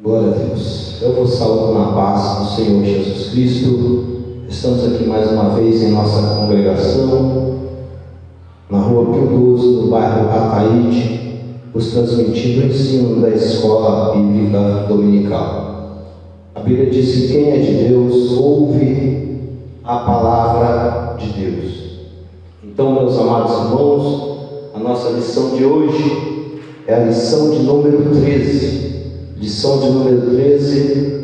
Glória a Deus. Eu vos saúdo na paz do Senhor Jesus Cristo. Estamos aqui mais uma vez em nossa congregação, na rua Pio 12, no bairro Ataíde, vos transmitindo o ensino da escola bíblica dominical. A Bíblia diz que quem é de Deus ouve a palavra de Deus. Então, meus amados irmãos, a nossa lição de hoje é a lição de número 13. Lição de número 13,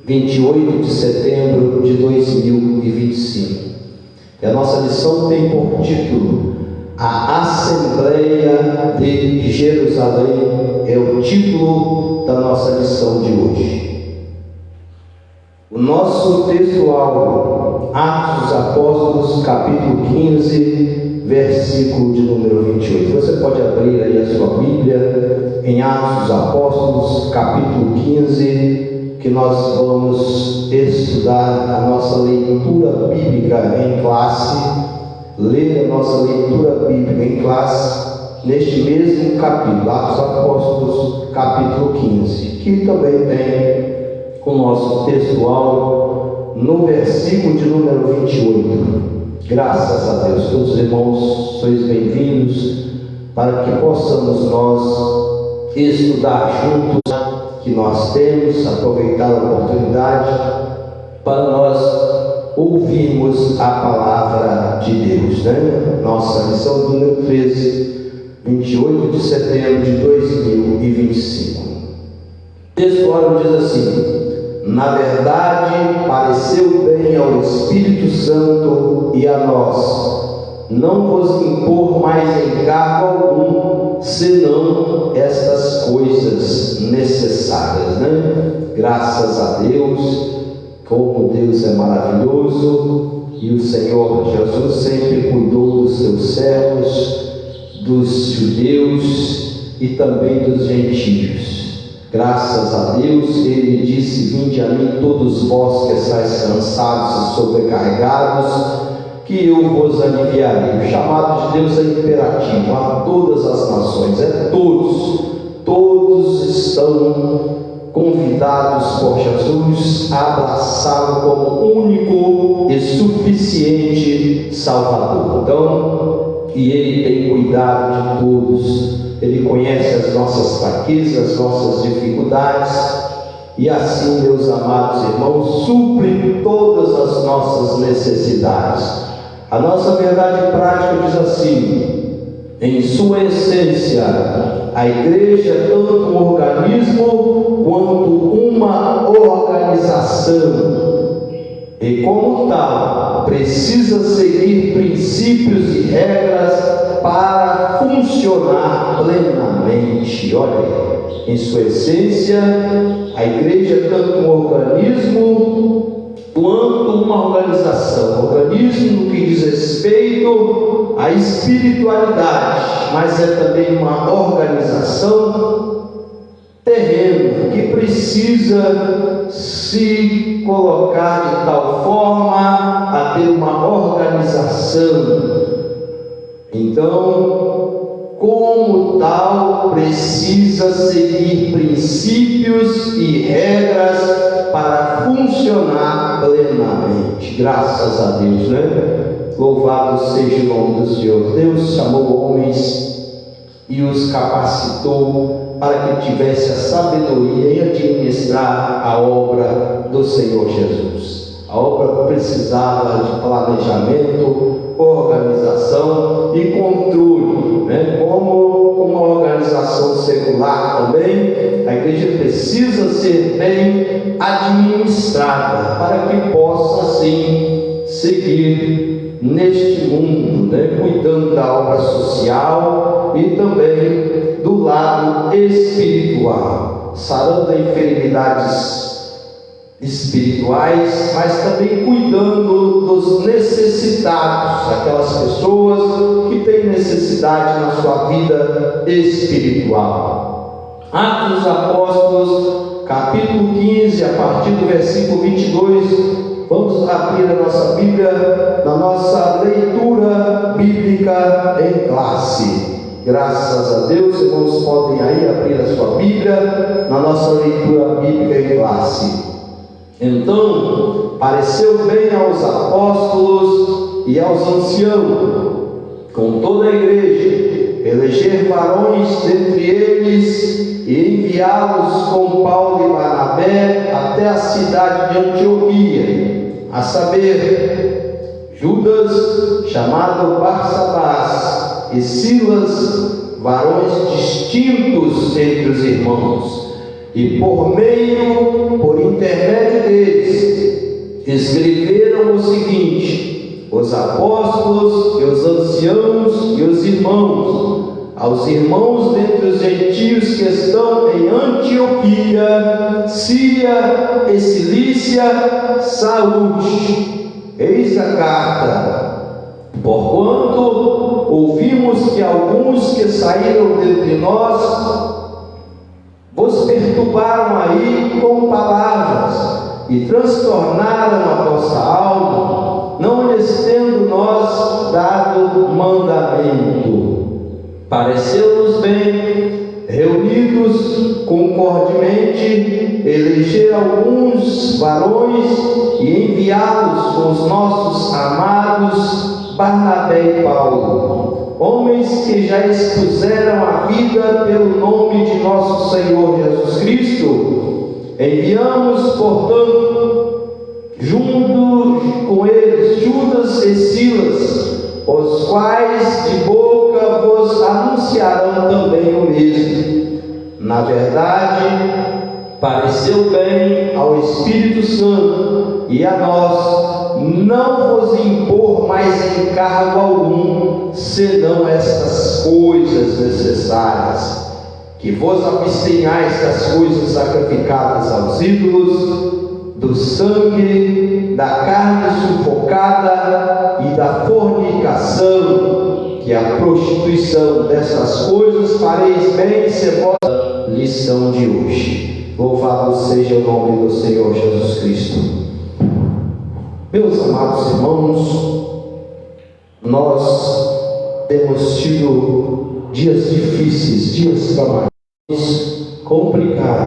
28 de setembro de 2025. E a nossa lição tem por título A Assembleia de Jerusalém. É o título da nossa lição de hoje. O nosso texto-alvo, Atos dos Apóstolos, capítulo 15, versículo de número 28. Você pode abrir aí a sua Bíblia em Atos dos Apóstolos, capítulo 15, que nós vamos estudar a nossa leitura bíblica em classe, ler a nossa leitura bíblica em classe, neste mesmo capítulo, Atos dos Apóstolos, capítulo 15, que também tem o nosso textual no versículo de número 28. Graças a Deus, todos os irmãos, sois bem-vindos para que possamos nós estudar juntos que nós temos, aproveitar a oportunidade para nós ouvirmos a palavra de Deus, né? Nossa lição número 13, 28 de setembro de 2025. O texto diz assim: na verdade, pareceu bem ao Espírito Santo e a nós não vos impor mais encargo algum, senão estas coisas necessárias, né? Graças a Deus, como Deus é maravilhoso, e o Senhor Jesus sempre cuidou dos seus servos, dos judeus e também dos gentios. Graças a Deus, Ele disse: vinde a mim todos vós que estáis cansados e sobrecarregados, que eu vos aliviarei. O chamado de Deus é imperativo a todas as nações, é todos estão convidados por Jesus a abraçá-lo como único e suficiente Salvador. Então, e Ele tem cuidado de todos. Ele conhece as nossas fraquezas, as nossas dificuldades, e assim, meus amados irmãos, supre todas as nossas necessidades. A nossa verdade prática diz assim: em sua essência, a igreja é tanto um organismo quanto uma organização, e como tal, precisa seguir princípios e regras para funcionar plenamente. Olha, em sua essência, a igreja é tanto um organismo quanto uma organização. Um organismo que diz respeito à espiritualidade, mas é também uma organização terrena que precisa se colocar de tal forma a ter uma organização. Então, como tal, precisa seguir princípios e regras para funcionar plenamente. Graças a Deus, né? Louvado seja o nome do Senhor. Deus chamou homens e os capacitou para que tivesse a sabedoria em administrar a obra do Senhor Jesus. A obra precisava de planejamento, organização e controle, né? Como uma organização secular também, a igreja precisa ser bem administrada para que possa assim seguir neste mundo, né? Cuidando da obra social e também do lado espiritual, sarando enfermidades espirituais, mas também cuidando dos necessitados, aquelas pessoas que têm necessidade na sua vida espiritual. Atos dos Apóstolos, capítulo 15, a partir do versículo 22, vamos abrir a nossa Bíblia na nossa leitura bíblica em classe. Graças a Deus, irmãos, podem aí abrir a sua Bíblia na nossa leitura bíblica em classe. Então, pareceu bem aos apóstolos e aos anciãos, com toda a igreja, eleger varões dentre eles e enviá-los com Paulo e Barnabé até a cidade de Antioquia, a saber, Judas, chamado Barsabás, e Silas, varões distintos entre os irmãos, e por intermédio deles, escreveram o seguinte: os apóstolos e os anciãos e os irmãos, aos irmãos dentre os gentios que estão em Antioquia, Síria e Cilícia, saúde. Eis a carta. Porquanto ouvimos que alguns que saíram dentre nós vos perturbaram aí com palavras e transtornaram a vossa alma, não lhes tendo nós dado mandamento. Pareceu-nos bem, reunidos concordemente, eleger alguns varões e enviá-los com os nossos amados Barnabé e Paulo, homens que já expuseram a vida pelo nome de nosso Senhor Jesus Cristo. Enviamos, portanto, junto com eles Judas e Silas, os quais de boca vos anunciarão também o mesmo. Na verdade, pareceu bem ao Espírito Santo e a nós não vos impor mais encargo algum, senão estas coisas necessárias, que vos abstenhais das coisas sacrificadas aos ídolos, do sangue, da carne sufocada e da fornicação, que a prostituição dessas coisas fareis bem ser vossa lição de hoje. Louvado seja o nome do Senhor Jesus Cristo. Meus amados irmãos, nós temos tido dias difíceis, dias trabalhosos, complicados.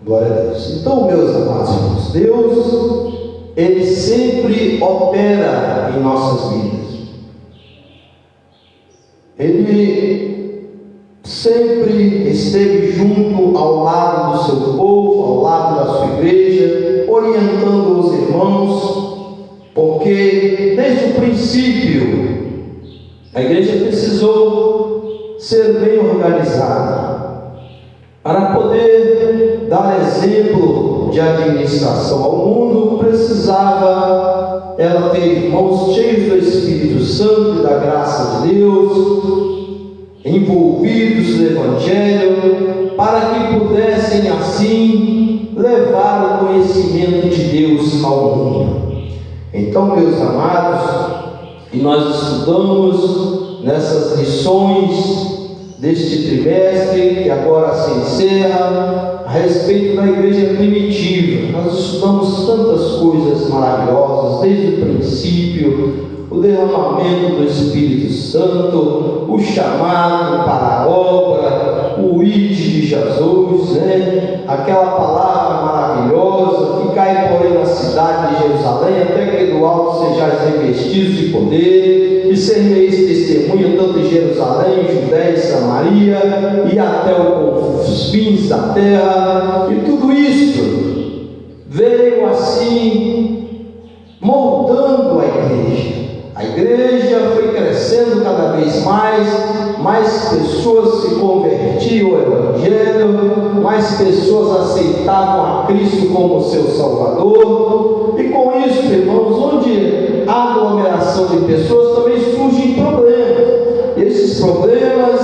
Glória a Deus. Então, meus amados irmãos, Deus, Ele sempre opera em nossas vidas. Ele sempre esteve junto ao lado do seu povo, ao lado da sua igreja, orientando os irmãos, porque desde o princípio a igreja precisou ser bem organizada para poder dar exemplo de administração ao mundo. Precisava ela ter irmãos cheios do Espírito Santo e da graça de Deus, envolvidos no Evangelho, para que pudessem assim levar o conhecimento de Deus ao mundo. Então, meus amados, e nós estudamos nessas lições deste trimestre, que agora se encerra, a respeito da igreja primitiva. Nós estudamos tantas coisas maravilhosas, desde o princípio, o derramamento do Espírito Santo, o chamado para a obra, o ide de Jesus, aquela palavra maravilhosa, ficai porém na cidade de Jerusalém, até que do alto sejais revestidos de poder, e sereis testemunha tanto em Jerusalém, Judéia e Samaria, e até os fins da terra. E tudo isso veio assim moldando a igreja. A igreja foi crescendo cada vez mais pessoas se convertiam ao Evangelho, mais pessoas aceitavam a Cristo como seu Salvador. E com isso, irmãos, onde há aglomeração de pessoas, também surgem problemas. E esses problemas,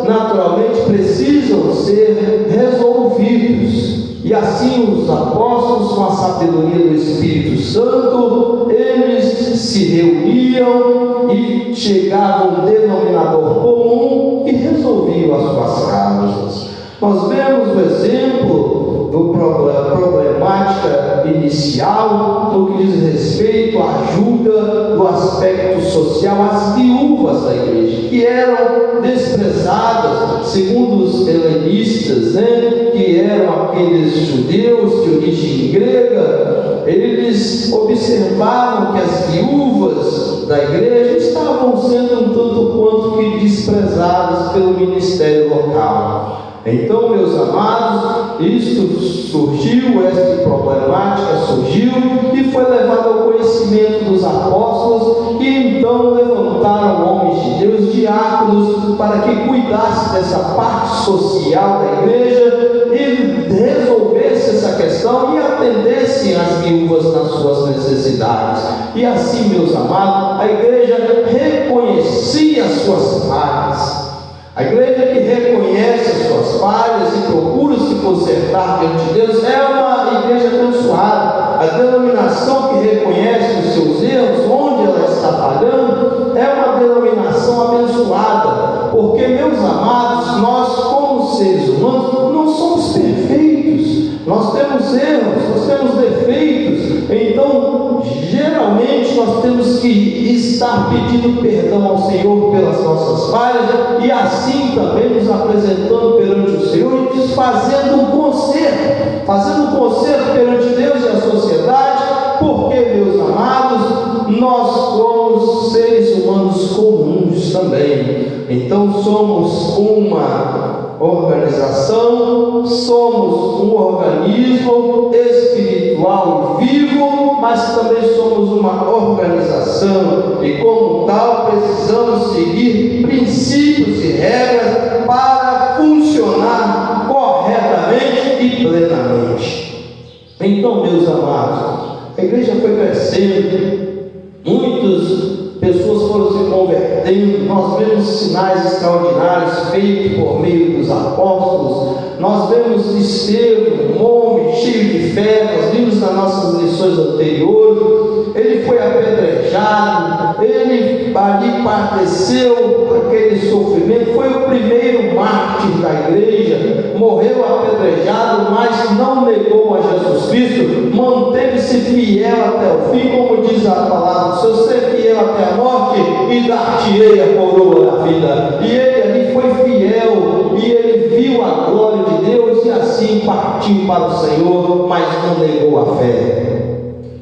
naturalmente, precisam ser resolvidos. E assim os apóstolos, com a sabedoria do Espírito Santo, eles se reuniam e chegavam a um denominador comum e resolviam as suas causas. Nós vemos o exemplo da problemática inicial no que diz respeito à ajuda do aspecto social às viúvas da igreja, que eram desprezadas, segundo os helenistas, que eram aqueles judeus de origem grega. Eles observavam que as viúvas da igreja estavam sendo um tanto quanto que desprezadas pelo ministério local. Então, meus amados, isto surgiu, esta problemática surgiu e foi levada ao conhecimento dos apóstolos, que então levantaram homens de Deus, diáconos, para que cuidassem dessa parte social da igreja e resolvesse essa questão e atendessem as viúvas nas suas necessidades. E assim, meus amados, a igreja reconhecia as suas falhas. A igreja que reconhece as suas falhas e procura se consertar diante de Deus é uma igreja abençoada. A denominação que reconhece os seus erros, onde ela está falhando, é uma denominação abençoada. Porque, meus amados, nós como seres humanos não somos perfeitos. Nós temos erros, nós temos defeitos. Então, geralmente nós temos que estar pedindo perdão ao Senhor pelas nossas falhas e assim também nos apresentando perante o Senhor e fazendo um conserto perante Deus e a sociedade, porque, meus amados, nós somos seres humanos comuns também. Então somos uma organização, somos um organismo espiritual vivo, mas também somos uma organização e, como tal, precisamos seguir princípios e regras para funcionar corretamente e plenamente. Então, meus amados, a igreja foi crescendo, muitas pessoas foram se convertendo. Nós vemos sinais extraordinários feitos por meio dos apóstolos. Nós vemos Estevão, um homem cheio de fé. Nós vimos nas nossas lições anteriores. Ele foi apedrejado, ele ali padeceu aquele sofrimento, foi o primeiro mártir da igreja, morreu apedrejado, mas não negou a Jesus Cristo, manteve-se fiel até o fim, como diz a palavra: se eu ser fiel até a morte, e dar-te-ei a coroa da vida. E ele ali foi fiel, e ele viu a glória de Deus, e assim partiu para o Senhor, mas não negou a fé.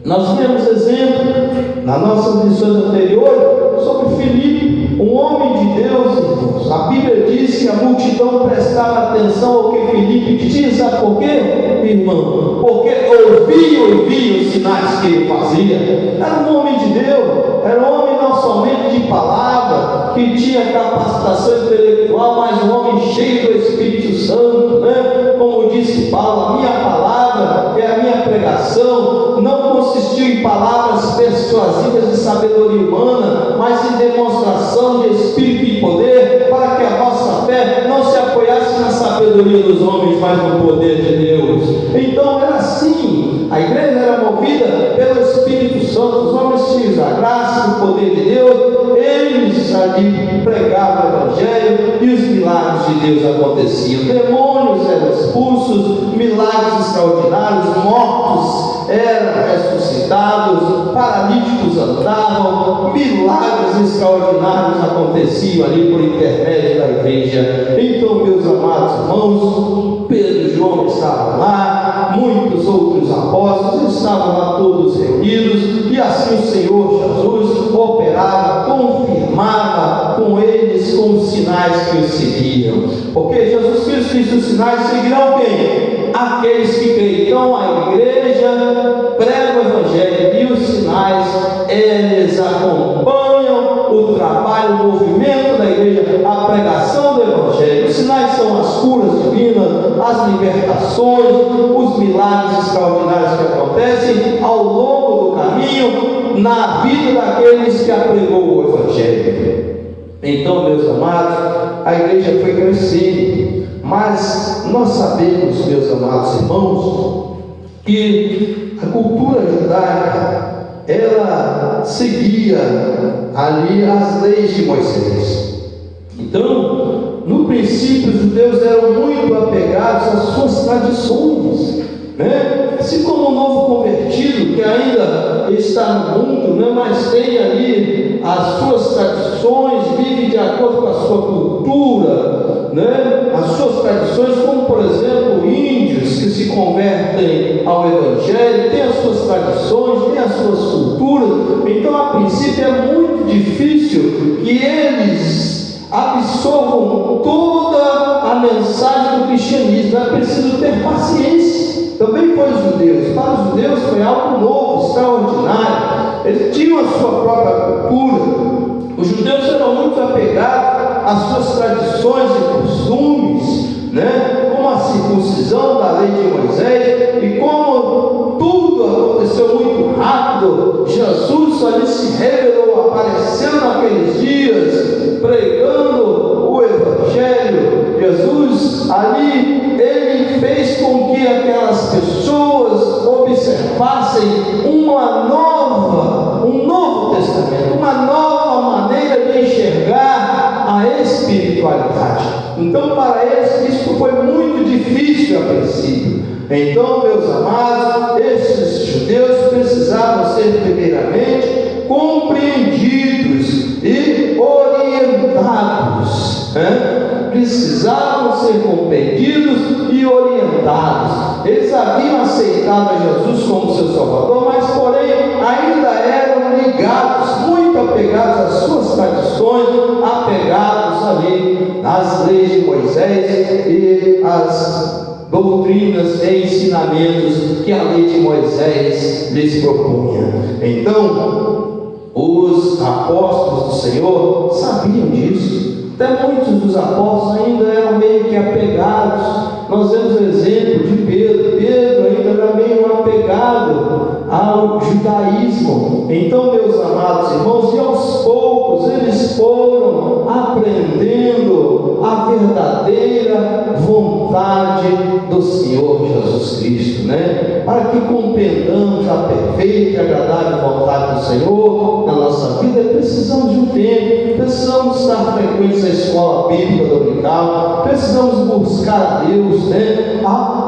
Nós vemos exemplo nas nossas lições anteriores sobre Filipe, um homem de Deus, irmãos. A Bíblia diz que a multidão prestava atenção ao que Filipe dizia. Sabe por quê, irmão? Porque ouviam e viam os sinais que ele fazia. Era um homem de Deus, era um homem não somente de palavra, que tinha capacitação intelectual, mas um homem cheio do Espírito Santo, né? Como disse Paulo, a minha palavra é a minha pregação, não consistiu em palavras persuasivas de sabedoria humana, mas em demonstração de Espírito e poder, para que a vossa fé não se apoiasse na sabedoria dos homens, mas no poder de Deus. Então era assim, a igreja era movida pelo Espírito Santo, os homens cheios da graça, do poder de Deus. Eles ali pregavam o Evangelho e os milagres de Deus aconteciam. Demônios eram expulsos, milagres extraordinários, mortos eram ressuscitados, paralíticos andavam, milagres extraordinários aconteciam ali por intermédio da igreja. Então, meus amados irmãos, Pedro e João estavam lá, muitos outros apóstolos estavam lá todos reunidos, e assim o Senhor Jesus operava, confirmava com eles com os sinais que os seguiam. Porque Jesus Cristo disse: os sinais seguirão quem? Aqueles que creem. Então a igreja prega o Evangelho e os sinais, eles acompanham o trabalho, o movimento da igreja, a pregação do Evangelho. Os sinais são as curas divinas, as libertações, os milagres extraordinários que acontecem ao longo do caminho, na vida daqueles que apregou o Evangelho. Então, meus amados, a igreja foi crescendo, mas nós sabemos, meus amados irmãos, que a cultura judaica, ela seguia ali as leis de Moisés. Então, no princípio judeus eram muito apegados às suas tradições, né? Assim como um novo convertido que ainda está no mundo, né? Mas tem ali as suas tradições, vive de acordo com a sua cultura, né? As suas tradições, como por exemplo índios que se convertem ao Evangelho, têm as suas tradições, têm as suas culturas. Então a princípio é muito difícil que eles absorvam toda a mensagem do cristianismo. É preciso ter paciência. Também foi os judeus. Para os judeus foi algo novo, extraordinário. Eles tinham a sua própria cultura. Os judeus eram muito apegados às suas tradições e costumes, né? Como a circuncisão da lei de Moisés, e como tudo aconteceu muito rápido. Jesus ali se revelou, apareceu naqueles dias, pregando o Evangelho. Jesus ali, ele fez com que aquelas pessoas observassem um novo testamento, uma nova maneira de enxergar a espiritualidade. Então para eles isso foi muito difícil a princípio. Então, meus amados, esses judeus precisavam ser primeiramente compreendidos e orientados, né? Precisavam ser compreendidos e orientados. Eles haviam aceitado a Jesus como seu Salvador, mas porém ainda eram ligados, muito apegados às suas tradições, apegados ali às leis de Moisés e às doutrinas e ensinamentos que a lei de Moisés lhes propunha. Então, os apóstolos do Senhor sabiam disso. Até muitos dos apóstolos ainda eram meio que apegados. Nós vemos o exemplo de Pedro. Pedro ainda era meio apegado ao judaísmo. Então, meus amados irmãos, e aos poucos eles foram aprendendo a verdadeira vontade do Senhor Jesus Cristo, né? Para que compreendamos a perfeita e agradável vontade do Senhor na nossa vida, precisamos de um tempo, precisamos estar frequentes à escola bíblica dominical, precisamos buscar a Deus, né?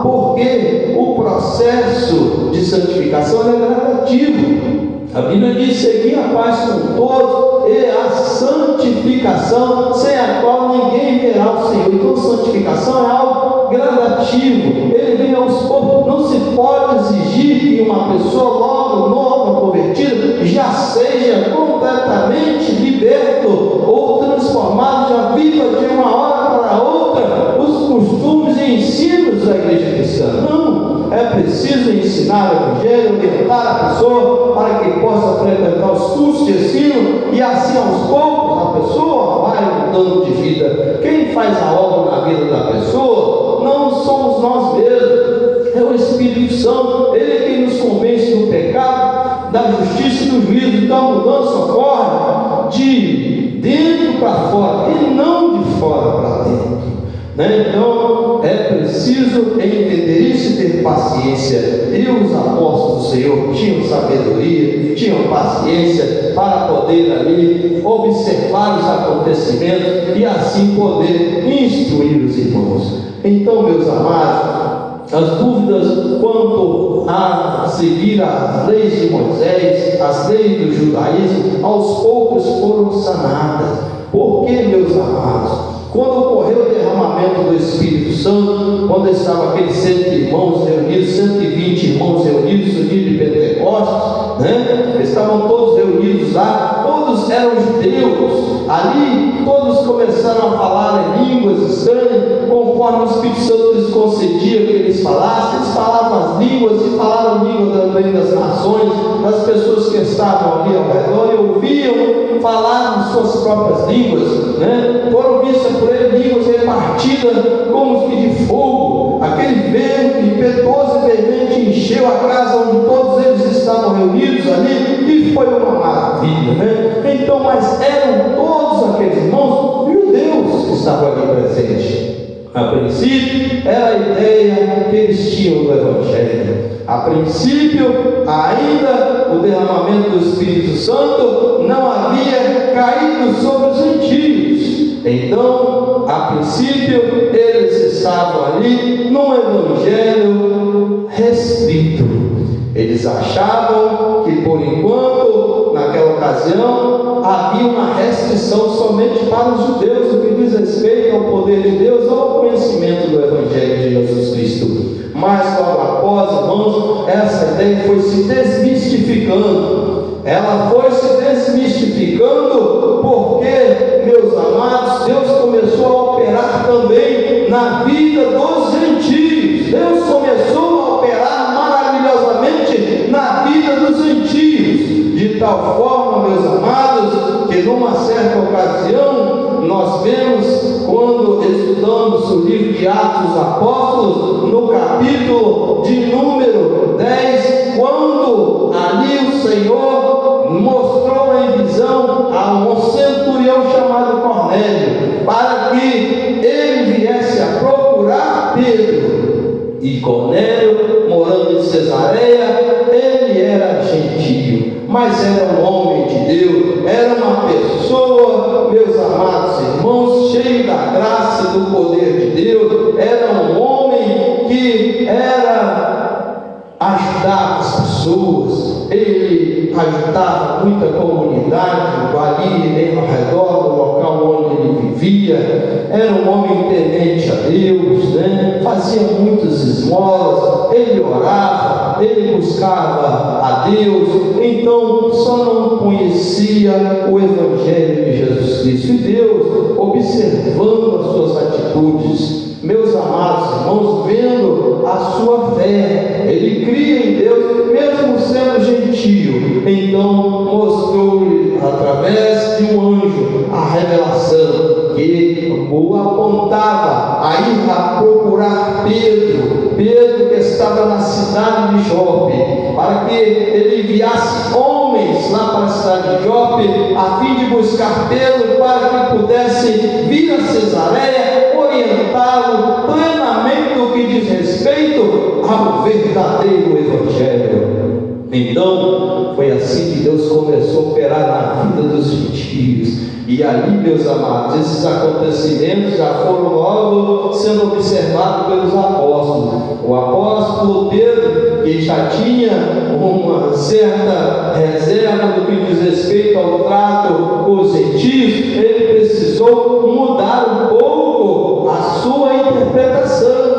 Porque o processo de santificação é gradativo. A Bíblia diz: seguir a paz com todos e a santificação, sem a qual ninguém verá o Senhor. Então santificação é algo gradativo, ele vem aos poucos. Não se pode exigir que uma pessoa logo nova, convertida, já seja completamente liberto ou transformado, já viva de uma hora para outra os costumes e ensinos da igreja cristã. Não, é preciso ensinar o Evangelho, orientar a pessoa para que possa frequentar os cursos de ensino, e assim aos poucos a pessoa vai mudando de vida. Quem faz a obra na vida da pessoa não somos nós mesmos, é o Espírito Santo. Ele é quem nos convence do pecado, da justiça e do juízo. Então a mudança ocorre de dentro para fora e não de fora para dentro, né? Então é preciso entender isso e ter paciência. E os apóstolos do Senhor tinham sabedoria, tinham paciência para poder ali observar os acontecimentos e assim poder instruir os irmãos. Então, meus amados, as dúvidas quanto a seguir as leis de Moisés, as leis do judaísmo, aos poucos foram sanadas. Por que, meus amados? Quando ocorreu o derramamento do Espírito Santo, quando estavam aqueles 100 irmãos reunidos, 120 irmãos reunidos no dia de Pentecostes, né? Estavam todos reunidos lá, todos eram judeus. Ali todos começaram a falar em línguas estranhas, conforme o Espírito Santo lhes concedia que eles falassem. Eles falavam as línguas e falaram língua também das nações, das pessoas que estavam ali ao redor e ouviam falar em suas próprias línguas, né? Foram vistas por ele línguas repartidas como que de fogo. Aquele vento impetuoso e veemente encheu a casa onde todos eles estavam reunidos ali, e foi uma maravilha, né? Então, mas eram todos aqueles irmãos judeus que estavam ali presentes. A princípio era a ideia que eles tinham do Evangelho. A princípio, ainda o derramamento do Espírito Santo não havia caído sobre os gentios. Então A princípio, eles estavam ali num evangelho restrito. Eles achavam que, por enquanto, naquela ocasião, havia uma restrição somente para os judeus, no que diz respeito ao poder de Deus ou ao conhecimento do Evangelho de Jesus Cristo. Mas, logo após, irmãos, essa ideia foi se desmistificando. Ela foi se desmistificando porque, meus amados, Deus começou a operar também na vida dos gentios. Deus começou a operar maravilhosamente na vida dos gentios, de tal forma, meus amados, que numa certa ocasião nós vemos, quando estudamos o livro de Atos dos Apóstolos, no capítulo de número 10, quando ali o Senhor mostrou em visão a um centurião chamado Cornélio, para que ele viesse a procurar Pedro. E Cornélio, morando em Cesareia, ele era gentio, mas era um homem de Deus, era uma pessoa, meus amados irmãos, cheio da graça e do poder de Deus. Era um homem que ajudava as pessoas, ele ajudava muita comunidade ali ao redor do local onde ele vivia. Era um homem temente a Deus, fazia muitas esmolas, ele orava, ele buscava a Deus. Então só não conhecia o Evangelho de Jesus Cristo. E Deus, observando as suas atitudes, meus amados irmãos, vendo a sua fé, ele cria em Deus, mesmo sendo gentio. Então mostrou-lhe através de um anjo a revelação que o apontava a ir a procurar Pedro, que estava na cidade de Jope, para que ele enviasse homens lá para a cidade de Jope, a fim de buscar Pedro, para que pudesse vir a Cesareia, orientá-lo plenamente no que diz respeito ao verdadeiro Evangelho. Então, foi assim que Deus começou a operar na vida dos gentios. E ali, meus amados, esses acontecimentos já foram logo sendo observados pelos apóstolos. O apóstolo Pedro, que já tinha uma certa reserva no que diz respeito ao trato com os gentios, ele precisou mudar um pouco a sua interpretação.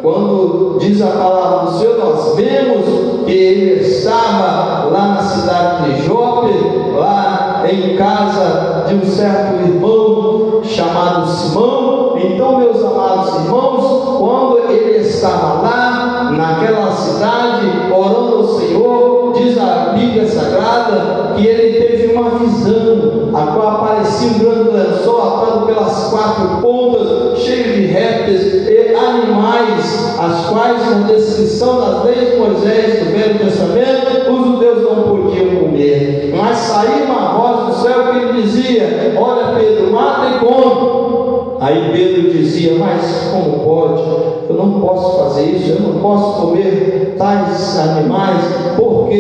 Quando diz a palavra do Senhor, nós vemos que ele estava lá na cidade de Jope, lá em casa de um certo irmão chamado Simão. Então, meus amados irmãos, quando ele estava lá naquela cidade orando ao Senhor, diz a Bíblia Sagrada que ele teve uma visão, a qual aparecia um grande lençol atado pelas quatro pontas, cheio de répteis e animais, as quais, na descrição das leis de Moisés do Velho Testamento, os judeus não podiam comer. Mas saía uma voz do céu que ele dizia: olha, Pedro, mata e come. Aí Pedro dizia: mas como pode? Eu não posso fazer isso, eu não posso comer tais animais, porque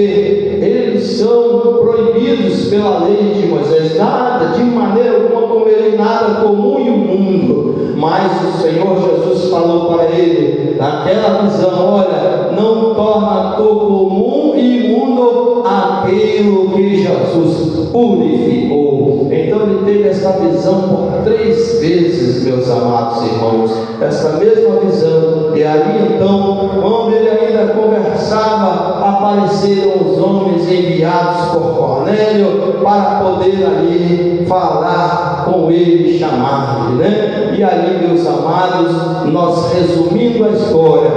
eles são proibidos pela lei de Moisés. Nada, de maneira alguma, comerem nada comum e imundo. Mas o Senhor Jesus falou para ele, naquela visão: olha, não torna comum e imundo aquilo que Jesus purificou. Então ele teve essa visão por 3 vezes, meus amados irmãos, essa mesma visão. E ali então, quando ele ainda conversava, apareceram os homens enviados por Cornélio para poder ali falar com ele, chamar-lhe, E ali, meus amados, nós resumindo a história,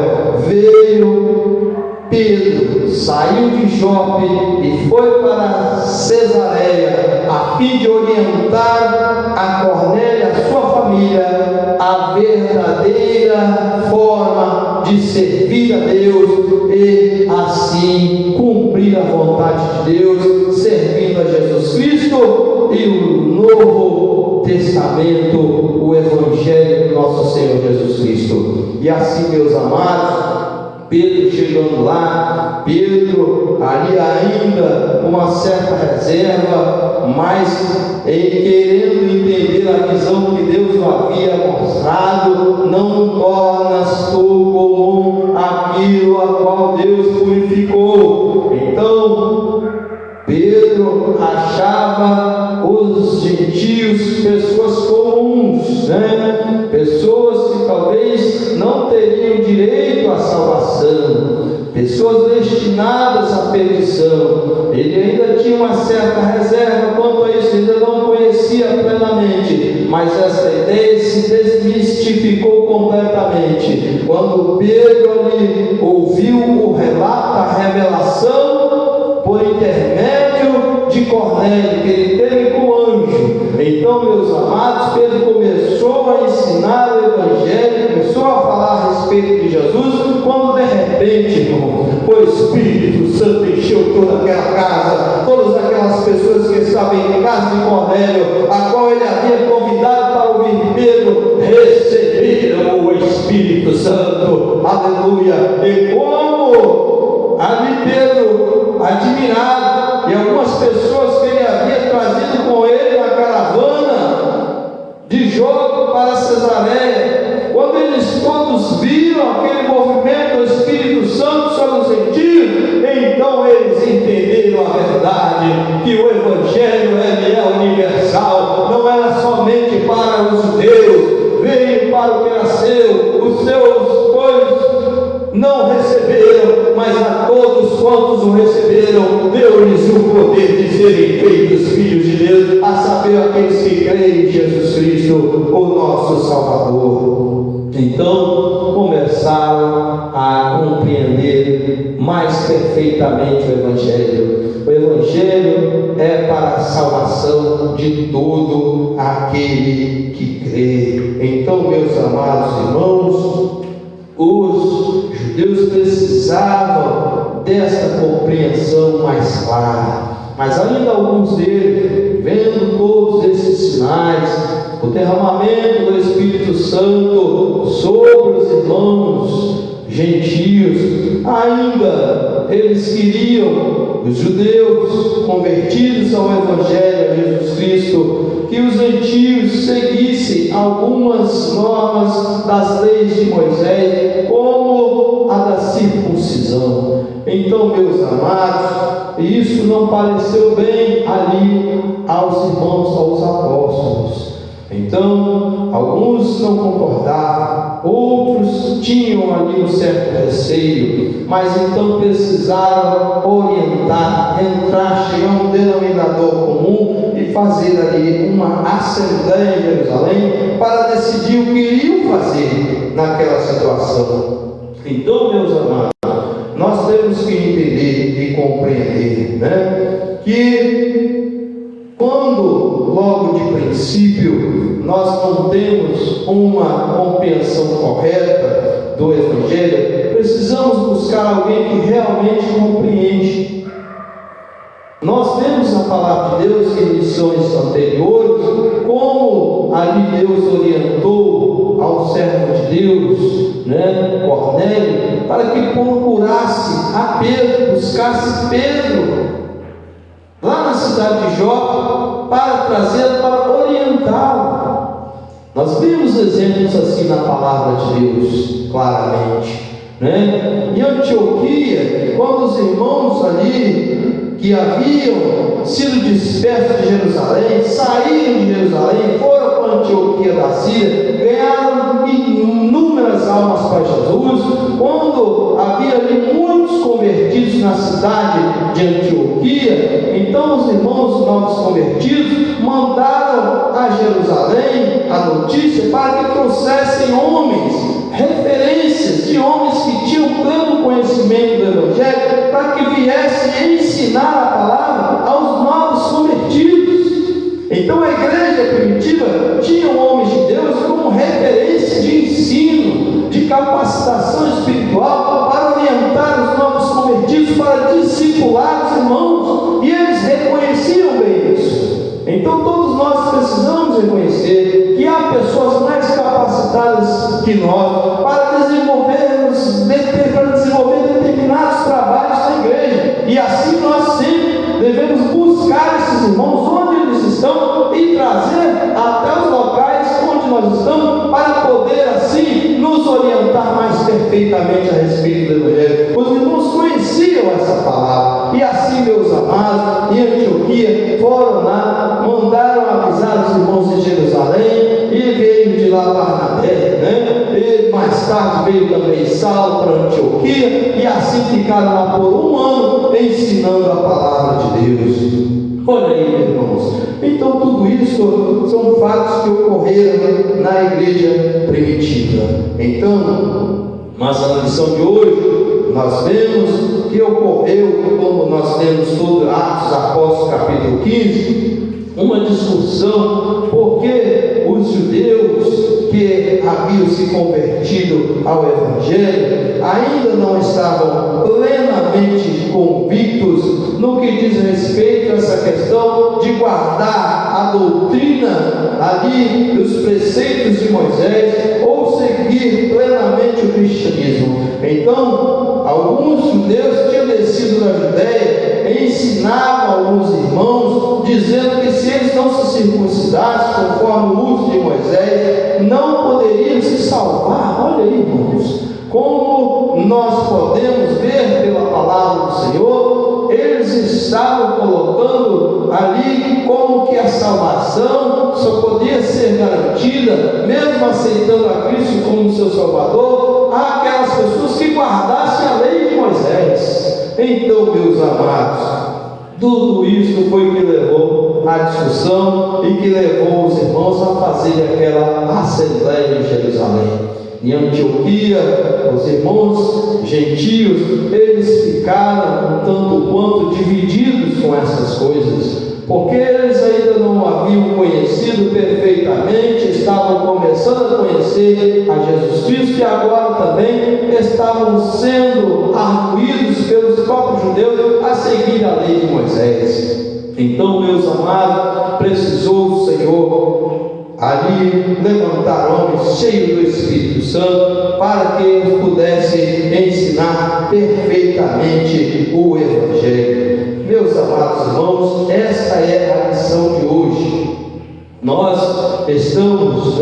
veio Pedro, saiu de Jope e foi para Cesareia, a fim de orientar a Cornélio, a sua família, a verdadeira forma de servir a Deus e assim cumprir a vontade de Deus, servindo a Jesus Cristo e o Novo Testamento, o Evangelho do nosso Senhor Jesus Cristo. E assim, meus amados, Pedro chegando lá, Pedro ali ainda com uma certa reserva, mas querendo entender a visão que Deus lhe havia mostrado. Não tornas tu comum aquilo a qual Deus purificou. Então Pedro achava os gentios pessoas comuns, né? Pessoas que talvez não teriam direito à salvação, pessoas destinadas à perdição. Ele ainda tinha uma certa reserva quanto a isso, ainda não conhecia plenamente, mas essa ideia se desmistificou completamente quando Pedro ali ouviu o relato, a revelação por intermédio de Cornélio, que ele teve com o anjo. Então, meus amados, Pedro começou a ensinar o Evangelho, começou a falar a respeito de Jesus, quando de repente, irmão, o Espírito Santo encheu toda aquela casa, todas aquelas pessoas que estavam em casa de Cornélio, a qual ele havia convidado para ouvir Pedro, receberam o Espírito Santo. Aleluia! E como ali Pedro, admirado, e algumas pessoas que ele havia trazido com ele na caravana de Jope para Cesareia, quando eles todos viram aquele movimento do Espírito Santo sobre os gentios, então eles entenderam a verdade, que o Evangelho ele é universal, não era somente para os judeus, veio para o que era seu, os seus não receberam, mas a todos quantos o receberam, deu-lhes o poder de serem feitos filhos de Deus, a saber, aqueles que creem em Jesus Cristo, o nosso Salvador. Então começaram a compreender mais perfeitamente o Evangelho. O Evangelho é para a salvação de todo aquele que crê. Então, meus amados irmãos, os judeus precisavam desta compreensão mais clara, mas ainda alguns deles, vendo todos esses sinais, o derramamento do Espírito Santo sobre os irmãos gentios, ainda eles queriam, os judeus convertidos ao Evangelho de Jesus Cristo, que os gentios seguissem algumas normas das leis de Moisés, como a da circuncisão. Então, meus amados, isso não pareceu bem ali aos irmãos, aos apóstolos. Então, alguns não concordavam, outros tinham ali um certo receio, mas então precisaram orientar, chegar a um denominador comum e fazer ali uma assembleia em Jerusalém para decidir o que iriam fazer naquela situação. Então, meus amados, nós temos que entender e compreender, né, que quando logo de princípio nós não temos uma compreensão correta do Evangelho, precisamos buscar alguém que realmente compreende. Nós temos a palavra de Deus em lições anteriores, como ali Deus orientou ao servo de Deus, né, Cornélio, para que procurasse a Pedro, buscasse Pedro lá na cidade de Jope, para trazê-lo, para orientá-lo. Nós vemos exemplos assim na palavra de Deus, claramente, né? Em Antioquia, quando os irmãos ali que haviam sido dispersos de Jerusalém, saíram de Jerusalém, foram para Antioquia da Síria, ganharam inúmeras almas para Jesus. Quando havia ali muitos convertidos na cidade de Antioquia, então os irmãos novos convertidos mandaram a Jerusalém a notícia para que trouxessem homens, referências de homens que tinham pleno conhecimento do Evangelho, para que viessem ensinar a palavra aos novos convertidos. Então a igreja primitiva tinha homens de Deus como referência de ensino, de capacitação espiritual, para orientar os novos convertidos, para discipular os irmãos, e eles reconheciam bem isso. Então todos nós precisamos reconhecer que há pessoas mais capacitadas que nós para desenvolver determinados trabalhos na igreja, e assim nós sempre devemos estão e trazer até os locais onde nós estamos, para poder assim nos orientar mais perfeitamente a respeito do Evangelho. Os irmãos conheciam essa palavra, e assim, meus amados, em Antioquia foram lá, mandaram avisar os irmãos de Jerusalém, e veio de lá Barnabé, e mais tarde veio também Saulo para Antioquia, e assim ficaram lá por um ano ensinando a palavra de Deus. Olha aí, meus irmãos. Então tudo isso são fatos que ocorreram na igreja primitiva. Então, mas na lição de hoje nós vemos que ocorreu, como nós temos todo Atos Apóstolos capítulo 15, uma discussão, porque os judeus que haviam se convertido ao Evangelho ainda não estavam plenamente convictos no que diz respeito a essa questão de guardar a doutrina ali dos preceitos de Moisés ou seguir plenamente o cristianismo. Então, alguns judeus tinham descido da Judéia e ensinavam alguns irmãos, dizendo que se eles não se circuncidassem conforme o uso de Moisés, não poderiam se salvar. Olha aí, irmãos, como nós podemos ver pela palavra do Senhor, eles estavam colocando ali como que a salvação só podia ser garantida, mesmo aceitando a Cristo como seu Salvador, àquelas pessoas que guardassem a lei de Moisés. Então, meus amados, tudo isso foi que levou à discussão e que levou os irmãos a fazer aquela assembleia em Jerusalém. Em Antioquia, os irmãos gentios, eles ficaram um tanto quanto divididos com essas coisas, porque eles ainda não haviam conhecido perfeitamente, estavam começando a conhecer a Jesus Cristo, e agora também estavam sendo arguídos pelos próprios judeus a seguir a lei de Moisés. Então, meus amados, precisou o Senhor ali levantar homens cheios do Espírito Santo para que eles pudessem ensinar perfeitamente o Evangelho. Meus amados irmãos, esta é a lição de hoje. Nós estamos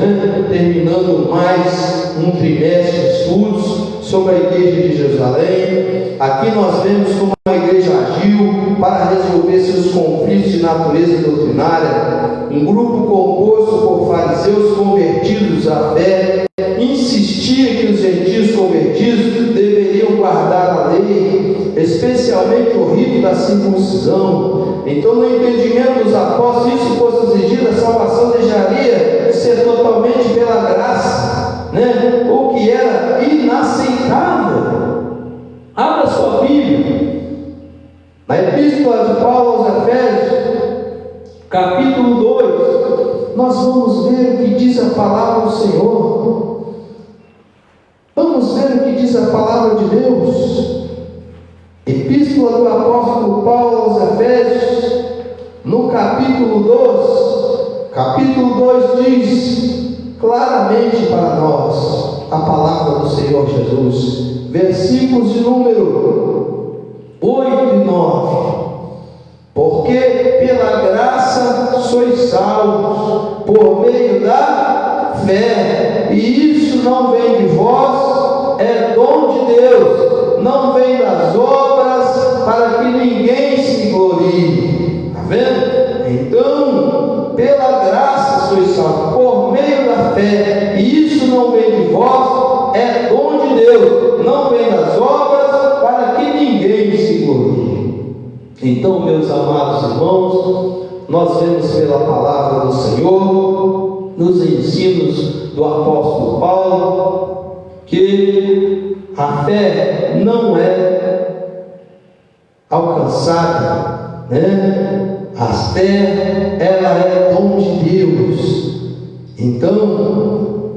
terminando mais um trimestre de estudos sobre a igreja de Jerusalém. Aqui nós vemos como a igreja agiu para resolver seus conflitos de natureza doutrinária. Um grupo composto por fariseus convertidos à fé insistia que os gentios convertidos deveriam guardar a lei, especialmente o rito da circuncisão. Então, no entendimento dos apóstolos, isso fosse exigido, a salvação deixaria de ser totalmente pela graça, o que era inaceitável. Abra sua Bíblia na Epístola de Paulo aos Efésios, capítulo 2, nós vamos ver o que diz a palavra do Senhor. Vamos ver o que diz a palavra de Deus. Epístola do apóstolo Paulo aos Efésios, no capítulo 2. Capítulo 2 diz claramente para nós a palavra do Senhor Jesus. Versículos de número 8 e 9. Porque pela graça sois salvos, por meio da fé, e isso não vem de vós, é dom de Deus, não vem das obras, para que ninguém se glorie. Está vendo? Então, pela graça sois salvos, por meio da fé, e isso não vem de vós, é dom de Deus, não vem das obras, para que ninguém se glorie. Então, meus amados irmãos, nós vemos pela palavra do Senhor, nos ensinos do apóstolo Paulo, que a fé não é alcançada, A fé, ela é dom de Deus. Então,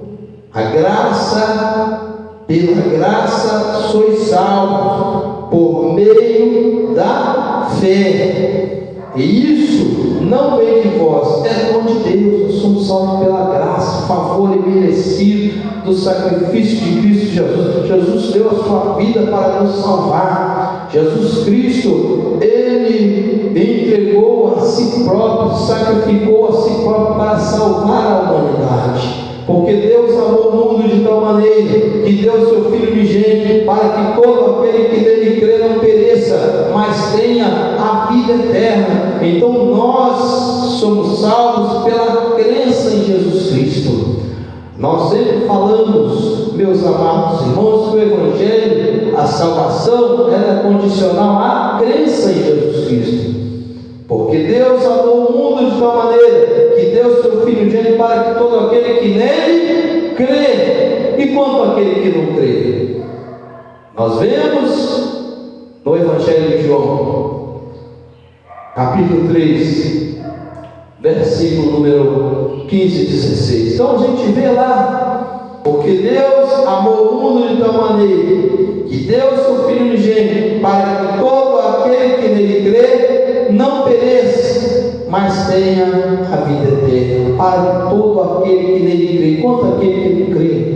a graça, pela graça sois salvos, por meio da fé, e isso não vem de vós, é dom de Deus. Nós somos salvos pela graça, favor imerecido do sacrifício de Cristo Jesus. Jesus deu a sua vida para nos salvar. Jesus Cristo, Ele entregou a si próprio, sacrificou a si próprio para salvar a humanidade. Porque Deus amou o mundo de tal maneira que deu seu Filho unigênito para que todo aquele que nele crê não pereça, mas tenha a vida eterna. Então nós somos salvos pela crença em Jesus Cristo. Nós sempre falamos, meus amados irmãos, que o Evangelho, a salvação, ela é condicional à crença em Jesus Cristo. Porque Deus amou o mundo de tal maneira que deu seu Filho unigênito para que todo aquele que nele crê. E quanto aquele que não crê? Nós vemos no Evangelho de João, capítulo 3, versículo número 15 e 16. Então a gente vê lá, porque Deus amou o mundo de tal maneira que deu seu Filho unigênito para que todo aquele que nele crê não pereça, mas tenha a vida eterna. Para todo aquele que nele crê. Quanto aquele que não crê?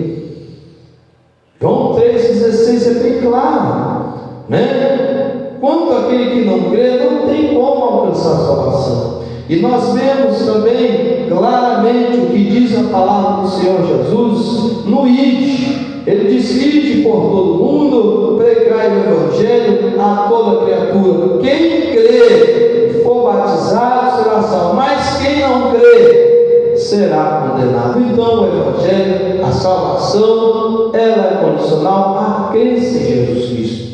João 3,16 é bem claro, né? Quanto aquele que não crê, não tem como alcançar a salvação. E nós vemos também claramente o que diz a palavra do Senhor Jesus no Ide. Ele diz: ide por todo mundo, pregai o Evangelho a toda criatura. Quem crê e for batizado será salvo, mas quem não crê será condenado. Então o Evangelho, a salvação, ela é condicional à crença em Jesus Cristo.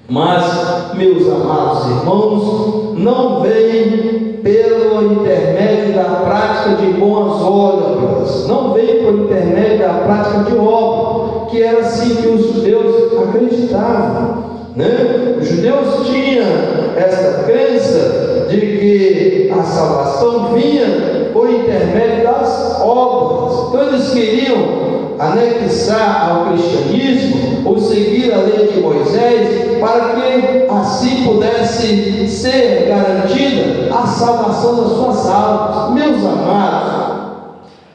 Mas, meus amados irmãos, não vem pelo intermédio da prática de boas obras, não vem pelo intermédio da prática de obra, que era assim que os judeus acreditavam, né? Os judeus tinham essa crença de que a salvação vinha por intermédio das obras. Então eles queriam anexar ao cristianismo ou seguir a lei de Moisés para que assim pudesse ser garantida a salvação das suas almas. Meus amados,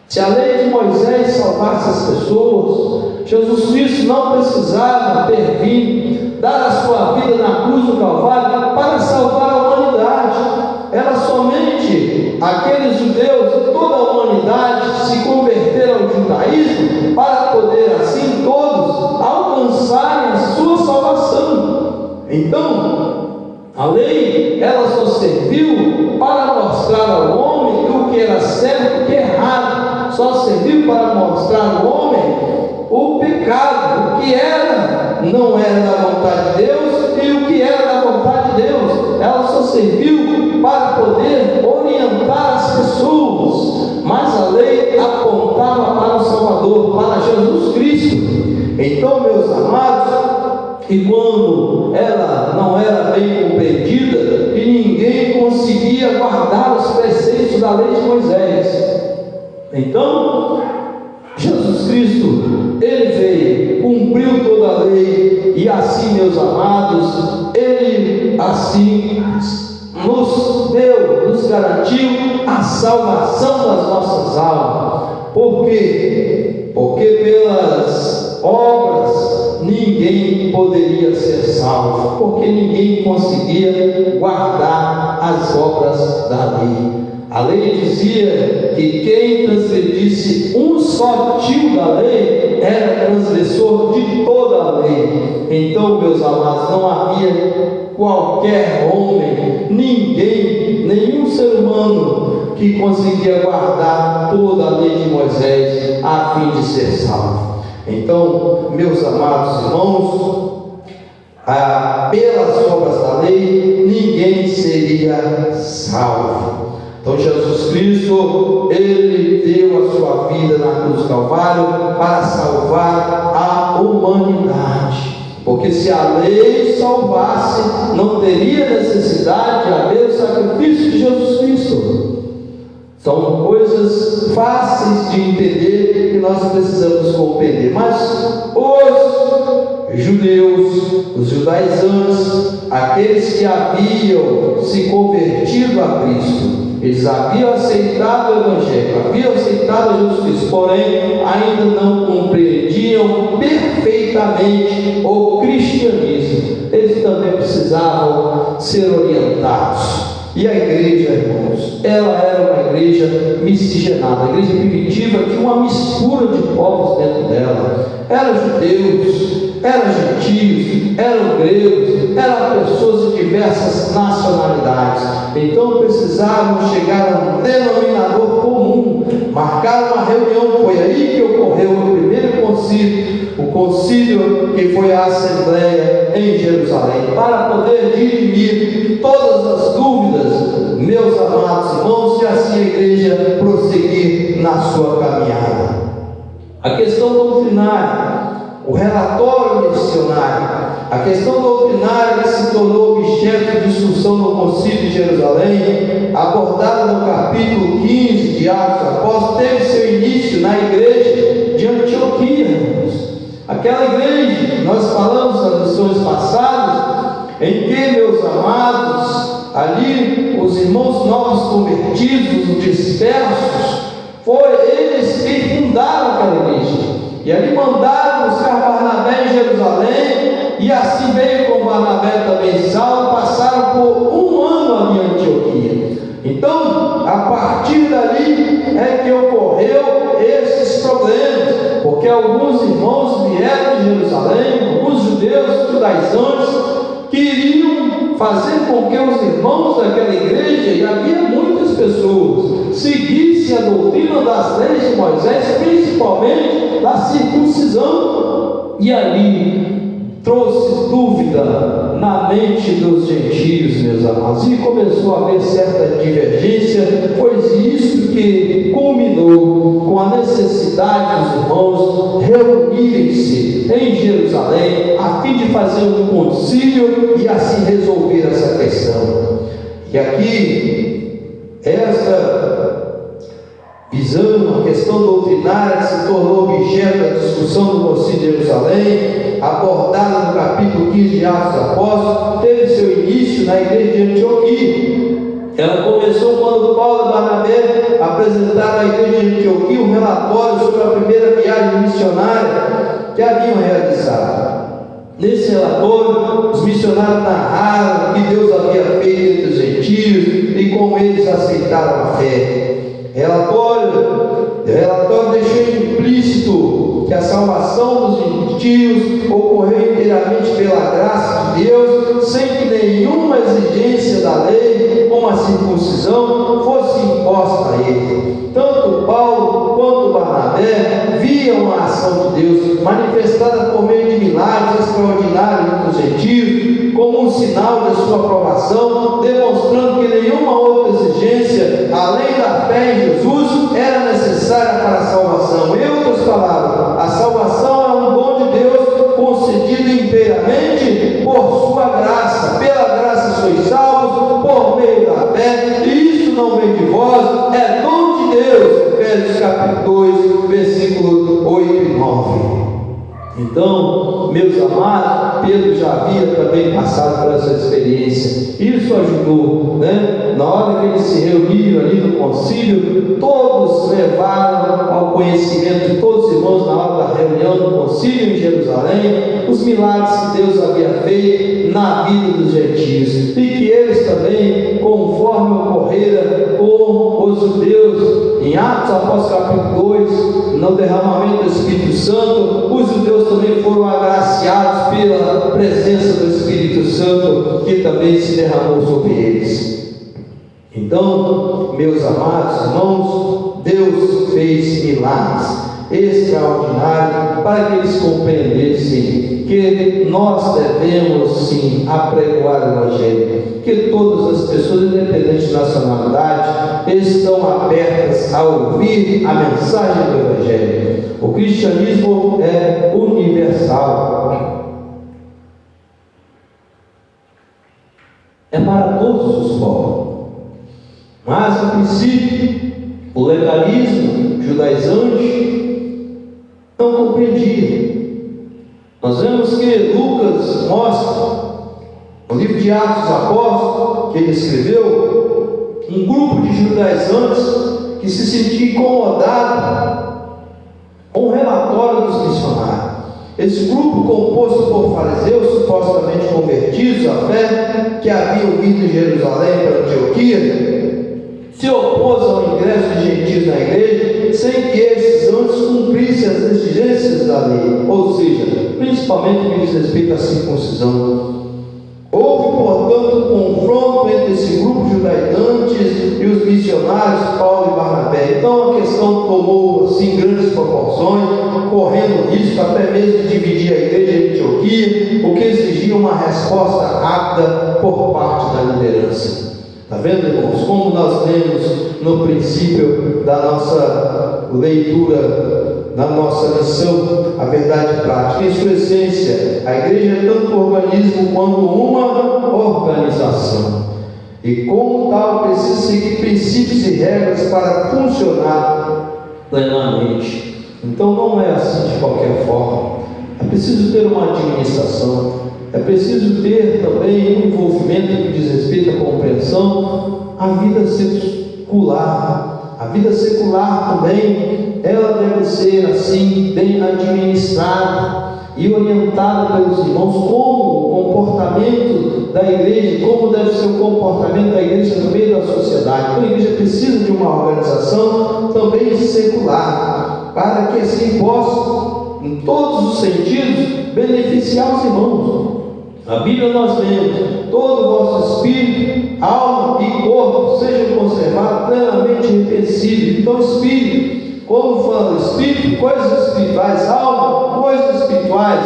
se a lei de Moisés salvasse as pessoas, Jesus Cristo não precisava ter vindo dar a sua vida na cruz do Calvário para salvar a humanidade. Era somente aqueles judeus e toda a humanidade se converter ao judaísmo para poder assim todos alcançarem a sua salvação. Então, a lei, ela só serviu para mostrar ao homem o que era certo e o que era errado. Só serviu para mostrar ao homem o pecado, o que era, não era da vontade de Deus, e o que era da vontade de Deus. Ela só serviu para poder orientar as pessoas, mas a lei apontava para o Salvador, para Jesus Cristo. Então, meus amados, e quando ela não era bem compreendida e ninguém conseguia guardar os preceitos da lei de Moisés, então Jesus Cristo, ele veio, cumpriu toda a lei, e assim, meus amados, ele assim nos deu, nos garantiu a salvação das nossas almas. Por quê? Porque pelas obras ninguém poderia ser salvo, porque ninguém conseguia guardar as obras da lei. A lei dizia que quem transgredisse um só tio da lei era transgressor de toda a lei. Então, meus amados, não havia qualquer homem, ninguém, nenhum ser humano que conseguia guardar toda a lei de Moisés a fim de ser salvo. Então, meus amados irmãos, pelas obras da lei ninguém seria salvo. Então Jesus Cristo, ele deu a sua vida na cruz do Calvário para salvar a humanidade. Porque se a lei salvasse, não teria necessidade de haver o sacrifício de Jesus Cristo. São coisas fáceis de entender que nós precisamos compreender. Mas os judeus, os judaizantes, aqueles que haviam se convertido a Cristo, eles haviam aceitado o Evangelho, haviam aceitado Jesus Cristo, porém ainda não compreendiam perfeitamente o cristianismo. Eles também precisavam ser orientados. E a igreja, irmãos, ela era uma igreja miscigenada. A igreja primitiva tinha uma mistura de povos dentro dela. Eram judeus, eram gentios, eram gregos, eram pessoas de diversas nacionalidades. Então precisavam chegar a um denominador comum, marcar uma reunião. Foi aí que ocorreu o primeiro concílio, o concílio que foi a Assembleia em Jerusalém, para poder dirimir todas as dúvidas, meus amados irmãos, e assim a igreja prosseguir na sua caminhada. A questão doutrinária, o relatório missionário, a questão doutrinária que se tornou objeto de discussão no Concílio de Jerusalém, abordada no capítulo 15 de Atos dos Apóstolos, teve seu início na igreja de Antioquia, irmãos. Aquela igreja, nós falamos nas lições passadas, em que, meus amados, ali os irmãos novos convertidos, os dispersos, foi eles que fundaram aquela igreja. E ali mandaram buscar Barnabé em Jerusalém, e assim veio com Barnabé também Saulo, passaram por um ano ali em Antioquia. Então, a partir dali é que ocorreu esses problemas, porque alguns irmãos vieram de Jerusalém, alguns judeus judaizantes, queriam fazer com que os irmãos daquela igreja, e havia muitas pessoas, seguissem a doutrina das leis de Moisés, principalmente da circuncisão, e ali trouxe dúvida na mente dos gentios, meus amados, e começou a haver certa divergência, pois isso que culminou com a necessidade dos irmãos reunirem-se em Jerusalém, a fim de fazer um concílio e assim resolver essa questão. E aqui, visando a questão doutrinária que se tornou objeto da discussão do Concílio de Jerusalém, abordada no capítulo 15 de Atos dos Apóstolos, teve seu início na igreja de Antioquia. Ela começou quando Paulo e Barnabé apresentaram à igreja de Antioquia um relatório sobre a primeira viagem missionária que haviam realizado. Nesse relatório, os missionários narraram o que Deus havia feito entre os gentios e como eles aceitaram a fé. O relatório deixou implícito que a salvação dos gentios ocorreu inteiramente pela graça de Deus, sem que nenhuma exigência da lei, como a circuncisão, fosse imposta a ele. Tanto Paulo quanto Barnabé viam a ação de Deus manifestada por meio de milagres extraordinários entre os gentios, como um sinal de sua aprovação, demonstrando que nenhuma outra exigência, além da fé em Jesus, era necessária para a salvação. Em outras palavras, a salvação é um dom de Deus concedido inteiramente por sua graça. Pela graça sois salvos por meio da fé, e isso não vem de vós, é dom de Deus. Efésios capítulo 2, versículos 8 e 9. Então, meus amados, Pedro já havia também passado por essa experiência. Isso ajudou, né? Na hora que eles se reuniram ali no concílio, todos levaram ao conhecimento de todos os irmãos, na hora da reunião do concílio em Jerusalém, os milagres que Deus havia feito na vida dos gentios, e que eles também, conforme ocorrera com os judeus em Atos Apóstolos capítulo 2, no derramamento do Espírito Santo, os judeus também foram agraciados pela presença do Espírito Santo, que também se derramou sobre eles. Então, meus amados irmãos, Deus fez milagres extraordinários para que eles compreendessem que nós devemos sim apregoar o Evangelho, que todas as pessoas, independente de nacionalidade, estão abertas a ouvir a mensagem do Evangelho. O cristianismo é universal, é para todos os povos, mas no princípio o legalismo judaizante não compreendia. Nós vemos que Lucas mostra no livro de Atos dos Apóstolos, que ele escreveu, um grupo de judaizantes que se sentia incomodado com o relatório dos missionários. Esse grupo, composto por fariseus supostamente convertidos à fé, que haviam vindo em Jerusalém para Antioquia, ou seja, principalmente no que diz respeito à circuncisão. Houve, portanto, um confronto entre esse grupo judaizantes e os missionários Paulo e Barnabé. Então a questão tomou assim grandes proporções, correndo risco até mesmo de dividir a igreja de Antioquia, o que exigia uma resposta rápida por parte da liderança. Está vendo, irmãos, como nós lemos no princípio da nossa leitura, da nossa lição, a verdade prática. Em sua essência, a igreja é tanto um organismo quanto uma organização. E como tal, precisa seguir princípios e regras para funcionar plenamente. Então não é assim de qualquer forma. É preciso ter uma administração. É preciso ter também um envolvimento que diz respeito à compreensão, a vida secular. A vida secular também, ela deve ser assim, bem administrada e orientada pelos irmãos, como o comportamento da igreja, como deve ser o comportamento da igreja no meio da sociedade. Então a igreja precisa de uma organização também secular, para que assim possa, em todos os sentidos, beneficiar os irmãos. A Bíblia nós lemos: todo o vosso espírito, alma e corpo sejam conservados plenamente irrepreensíveis. Então espírito, como fala do espírito, coisas espirituais, alma, coisas espirituais,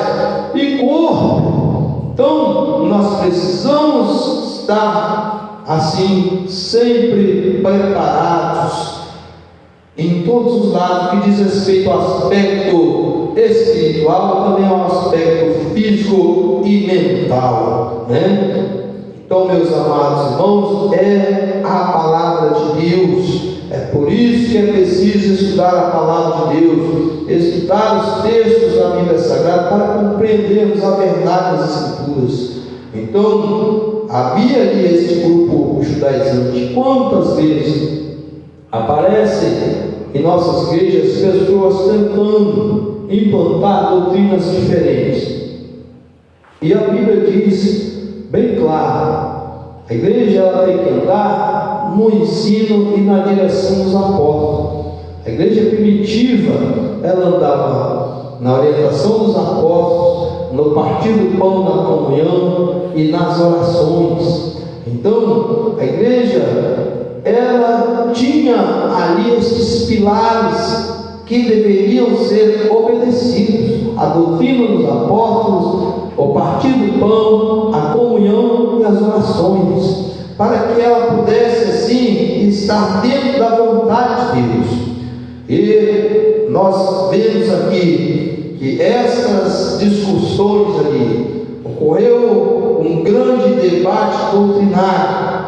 e corpo. Então nós precisamos estar assim, sempre preparados em todos os lados, que diz respeito ao aspecto espiritual, também ao aspecto físico e mental, né? Então, meus amados irmãos, é a palavra de Deus. É por isso que é preciso estudar a palavra de Deus, estudar os textos da Bíblia Sagrada, para compreendermos a verdade das Escrituras. Então, havia ali este grupo judaizante. Quantas vezes aparecem em nossas igrejas pessoas tentando implantar doutrinas diferentes? E a Bíblia diz bem claro: a igreja ela tem que andar no ensino e na direção dos apóstolos. A igreja primitiva, ela andava na orientação dos apóstolos, no partir do pão, na comunhão e nas orações. Então, a igreja, ela tinha ali estes pilares que deveriam ser obedecidos: a doutrina dos apóstolos, o partir do pão, a comunhão e as orações, para que ela pudesse assim estar dentro da vontade de Deus. E nós vemos aqui que essas discussões ali, ocorreu um grande debate doutrinário,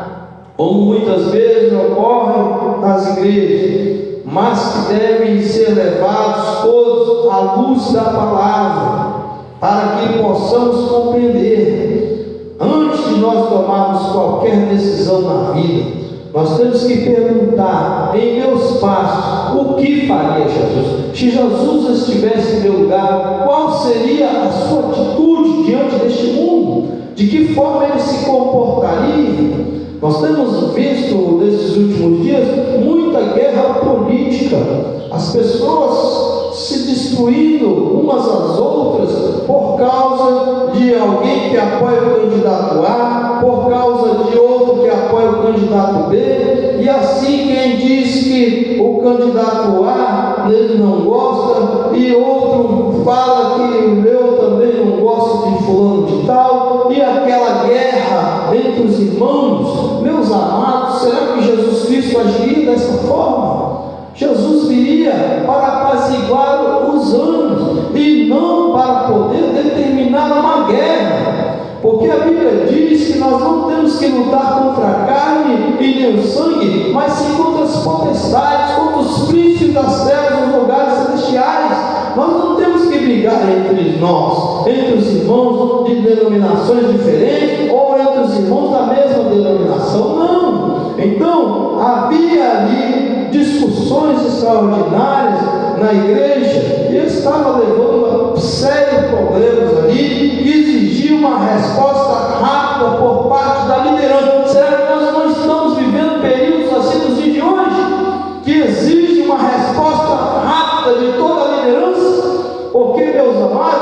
como muitas vezes ocorre nas igrejas, mas que devem ser levados todos à luz da palavra, para que possamos compreender. Antes de nós tomarmos qualquer decisão na vida, nós temos que perguntar: em meus passos, o que faria Jesus? Se Jesus estivesse em meu lugar, qual seria a sua atitude diante deste mundo? De que forma ele se comportaria? Nós temos visto nesses últimos dias muita guerra política, as pessoas se destruindo umas às outras por causa de alguém que apoia o candidato A, por causa de outro que apoia o candidato B, e assim quem diz que o candidato A ele não gosta, e outro fala que eu também não gosto de fulano de tal, e aquela guerra entre os irmãos. Meus amados, será que Jesus Cristo agiria dessa forma? Jesus viria para apaziguar os ânimos e não para poder determinar uma guerra, porque a Bíblia diz que nós não temos que lutar contra a carne e nem o sangue, mas sim contra as potestades, contra os príncipes das trevas nos lugares celestiais. Nós não temos que brigar entre nós, entre os irmãos de denominações diferentes ou entre os irmãos da mesma denominação, não. Então havia ali discussões extraordinárias na igreja, e estava levando a sérios problemas ali, que exigia uma resposta rápida por parte da liderança. Será que nós não estamos vivendo períodos assim nos dias de hoje, que exige uma resposta rápida de toda a liderança? Porque, meus amados,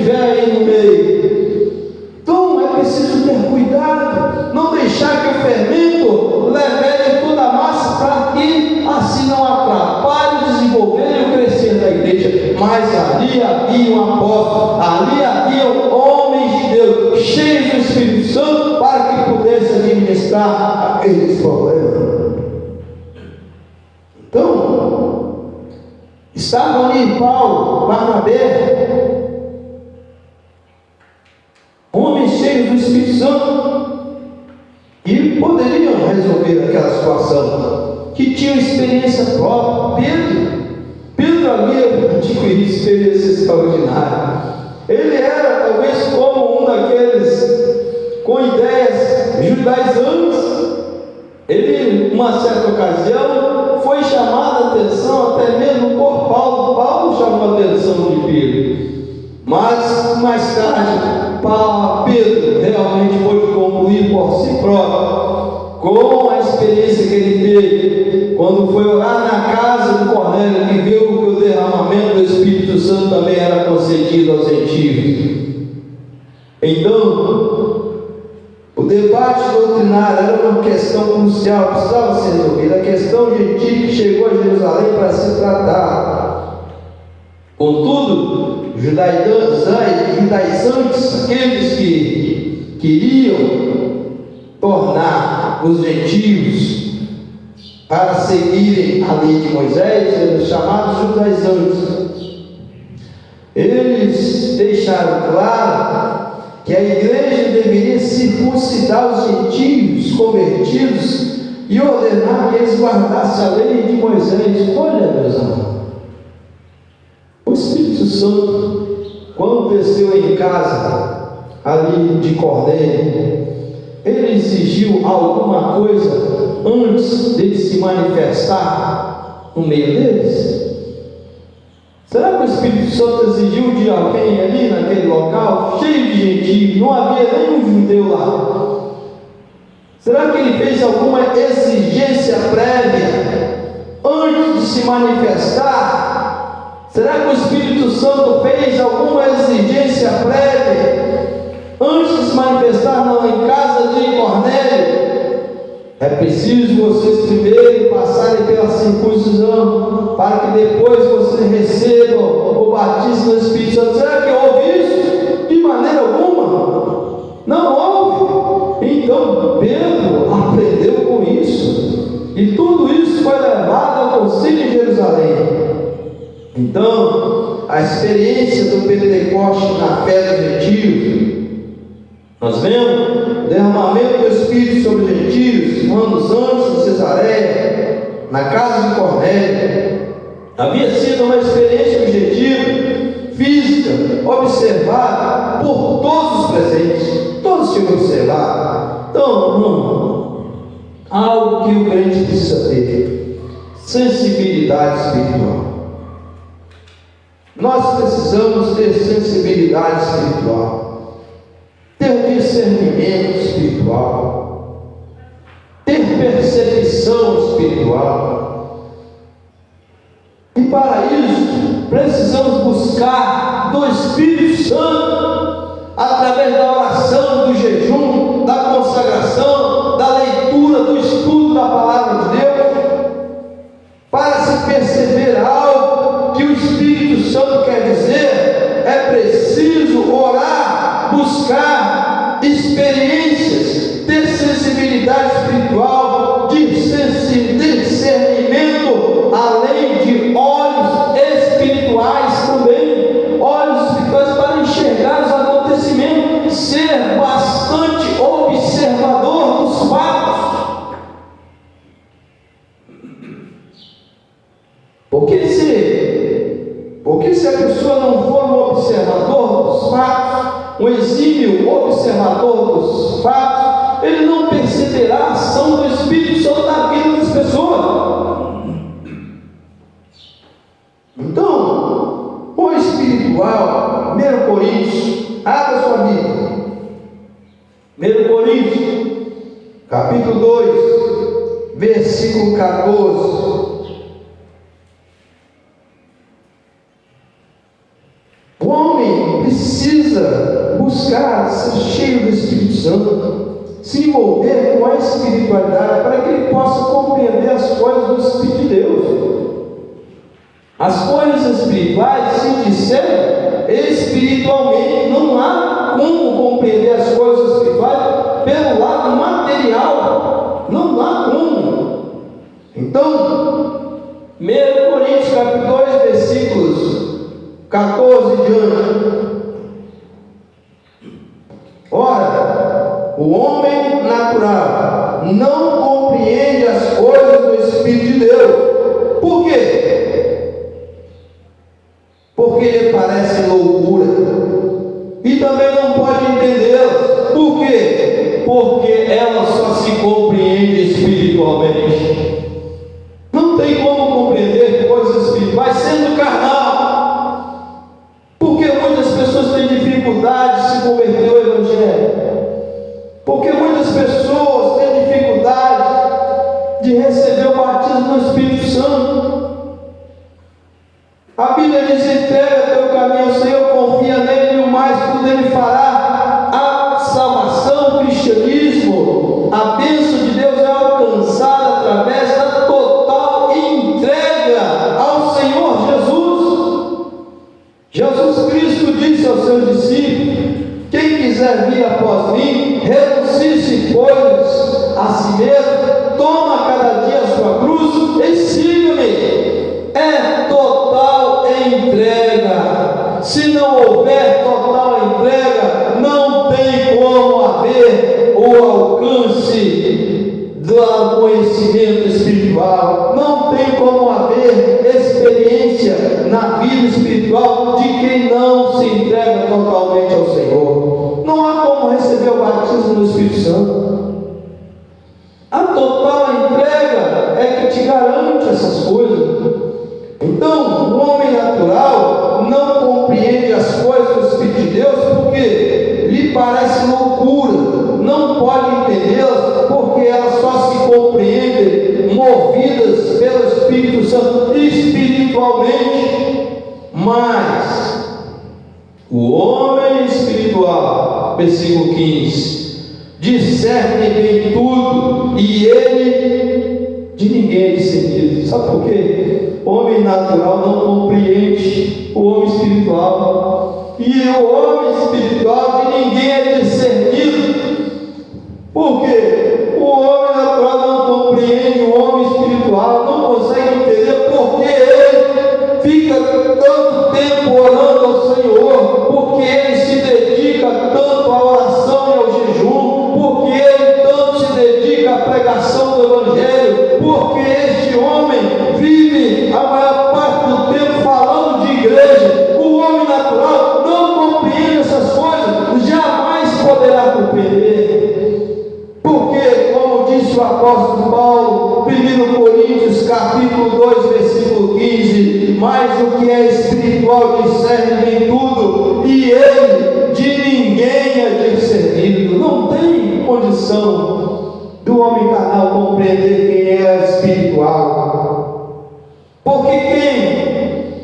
estiver aí no meio. Então é preciso ter cuidado, não deixar que o fermento leve toda a massa, para que assim não atrapalhe o desenvolver e o crescer da igreja. Mas ali havia um apóstolo, ali havia homens de Deus, cheios do Espírito Santo, para que pudesse administrar aqueles problemas. Então, estavam ali Paulo, Barnabé, homens cheios do Espírito Santo, e poderiam resolver aquela situação, que tinham experiência própria. Pedro havia adquirido experiência extraordinária. Ele era talvez como um daqueles com ideias judaizantes. Ele, uma certa ocasião, foi chamado a atenção até mesmo por Paulo. Paulo chamou a atenção de Pedro. Mas mais tarde, Pedro realmente pôde concluir por si próprio, com a experiência que ele teve, quando foi orar na casa de Cornélio, que viu que o derramamento do Espírito Santo também era concedido aos gentios. Então, o debate doutrinário era uma questão crucial, precisava ser resolvida. A questão gentil que chegou a Jerusalém para se tratar. Contudo, judaizantes, aqueles que queriam tornar os gentios para seguirem a lei de Moisés, eram chamados judaizantes. Eles deixaram claro que a igreja deveria circuncidar os gentios convertidos e ordenar que eles guardassem a lei de Moisés. Olha, meus amados, o Espírito Santo, quando desceu em casa ali de Cornélio, ele exigiu alguma coisa antes dele se manifestar no meio deles? Será que o Espírito Santo exigiu de alguém ali naquele local, cheio de gentios, não havia nenhum judeu lá? Será que ele fez alguma exigência prévia antes de se manifestar? Será que o Espírito Santo fez alguma exigência prévia antes de se manifestar em casa de Cornélio? É preciso vocês primeiro passarem pela circuncisão, para que depois vocês recebam o batismo do Espírito Santo. Será que houve isso? De maneira alguma. Não houve. Então Pedro aprendeu com isso, e tudo isso foi levado ao concílio de Jerusalém. Então, a experiência do Pentecoste na fé dos gentios, nós vemos o derramamento do Espírito sobre os gentios, anos antes de Cesareia, na casa de Cornélio. Havia sido uma experiência objetiva, física, observada por todos os presentes. Todos tinham observado. Então, algo que o crente precisa ter: sensibilidade espiritual. Nós precisamos ter sensibilidade espiritual, ter discernimento espiritual, ter percepção espiritual. E para isso precisamos buscar do Espírito Santo, através da oração, do jejum, da consagração, da leitura, do estudo da palavra de Deus, para se perceber algo que o Espírito Santo quer dizer. É preciso orar, buscar experiências, ter sensibilidade espiritual, discernimento, além de olhos espirituais também, olhos espirituais para enxergar os acontecimentos, ser bastante observador dos fatos. Porque se a pessoa não for um observador dos fatos, um exímio observador dos fatos, ele não perceberá a ação do Espírito Santo na vida das pessoas. Então, o espiritual, 1 Coríntios, abra sua Bíblia, 1 Coríntios, capítulo 2, versículo 14. O homem precisa buscar ser cheio do Espírito Santo, se envolver com a espiritualidade, para que ele possa compreender as coisas do Espírito de Deus. As coisas espirituais se disseram espiritualmente. Não há como compreender as coisas espirituais pelo lado material. Não há como. Então, 1 Coríntios capítulo 2, versículos 14 e diante. Ora, o homem natural não compreende as coisas do Espírito de Deus. Por quê? Porque lhe parece loucura, e também não pode entendê-las. Por quê? Porque ela só se compreende espiritualmente. Não tem como compreender coisas espirituais sendo carnal, porque muitas pessoas têm dificuldade de se converter ao Evangelho, porque muitas pessoas têm dificuldade de receber o batismo do Espírito Santo. A Bíblia diz: entrega teu caminho ao Senhor, confia nele, e o mais tudo ele fará. A salvação, o cristianismo, a bênção de Deus é alcançada através da total entrega ao Senhor Jesus. Jesus Cristo disse aos seus discípulos: quem quiser vir após mim, renuncie-se, pois, a si mesmo, toma cada dia a sua cruz e siga-me. É total entrega. Se não houver total entrega, não tem como haver o alcance do conhecimento espiritual. Não tem como haver experiência na vida espiritual de quem não se entrega totalmente ao Senhor. Não há como receber o batismo do Espírito Santo. A total entrega é que te garante essas coisas. Então, o homem natural não compreende as coisas do Espírito de Deus porque lhe parece loucura, não pode entendê-las porque elas só se compreendem movidas pelo Espírito Santo espiritualmente. Mas o homem espiritual, versículo 15, discerne bem tudo, e ele de ninguém é discernido. Sabe por quê? O homem natural não compreende o homem espiritual, e o homem espiritual de ninguém é discernido. Por quê? O homem natural não compreende o homem espiritual, não consegue entender porque ele fica tanto tempo orando ao Senhor, porque ele se dedica tanto à oração e ao jejum, porque ele tanto se dedica à pregação do Evangelho, porque este homem vive a maior parte do tempo falando de igreja. O homem natural não compreende essas coisas, jamais poderá compreender, porque, como disse o apóstolo Paulo, 1 Coríntios capítulo 2, versículo 15, mas o que é espiritual discerne bem tudo, e ele de ninguém é discernido. Não tem condição do homem carnal compreender quem é espiritual, porque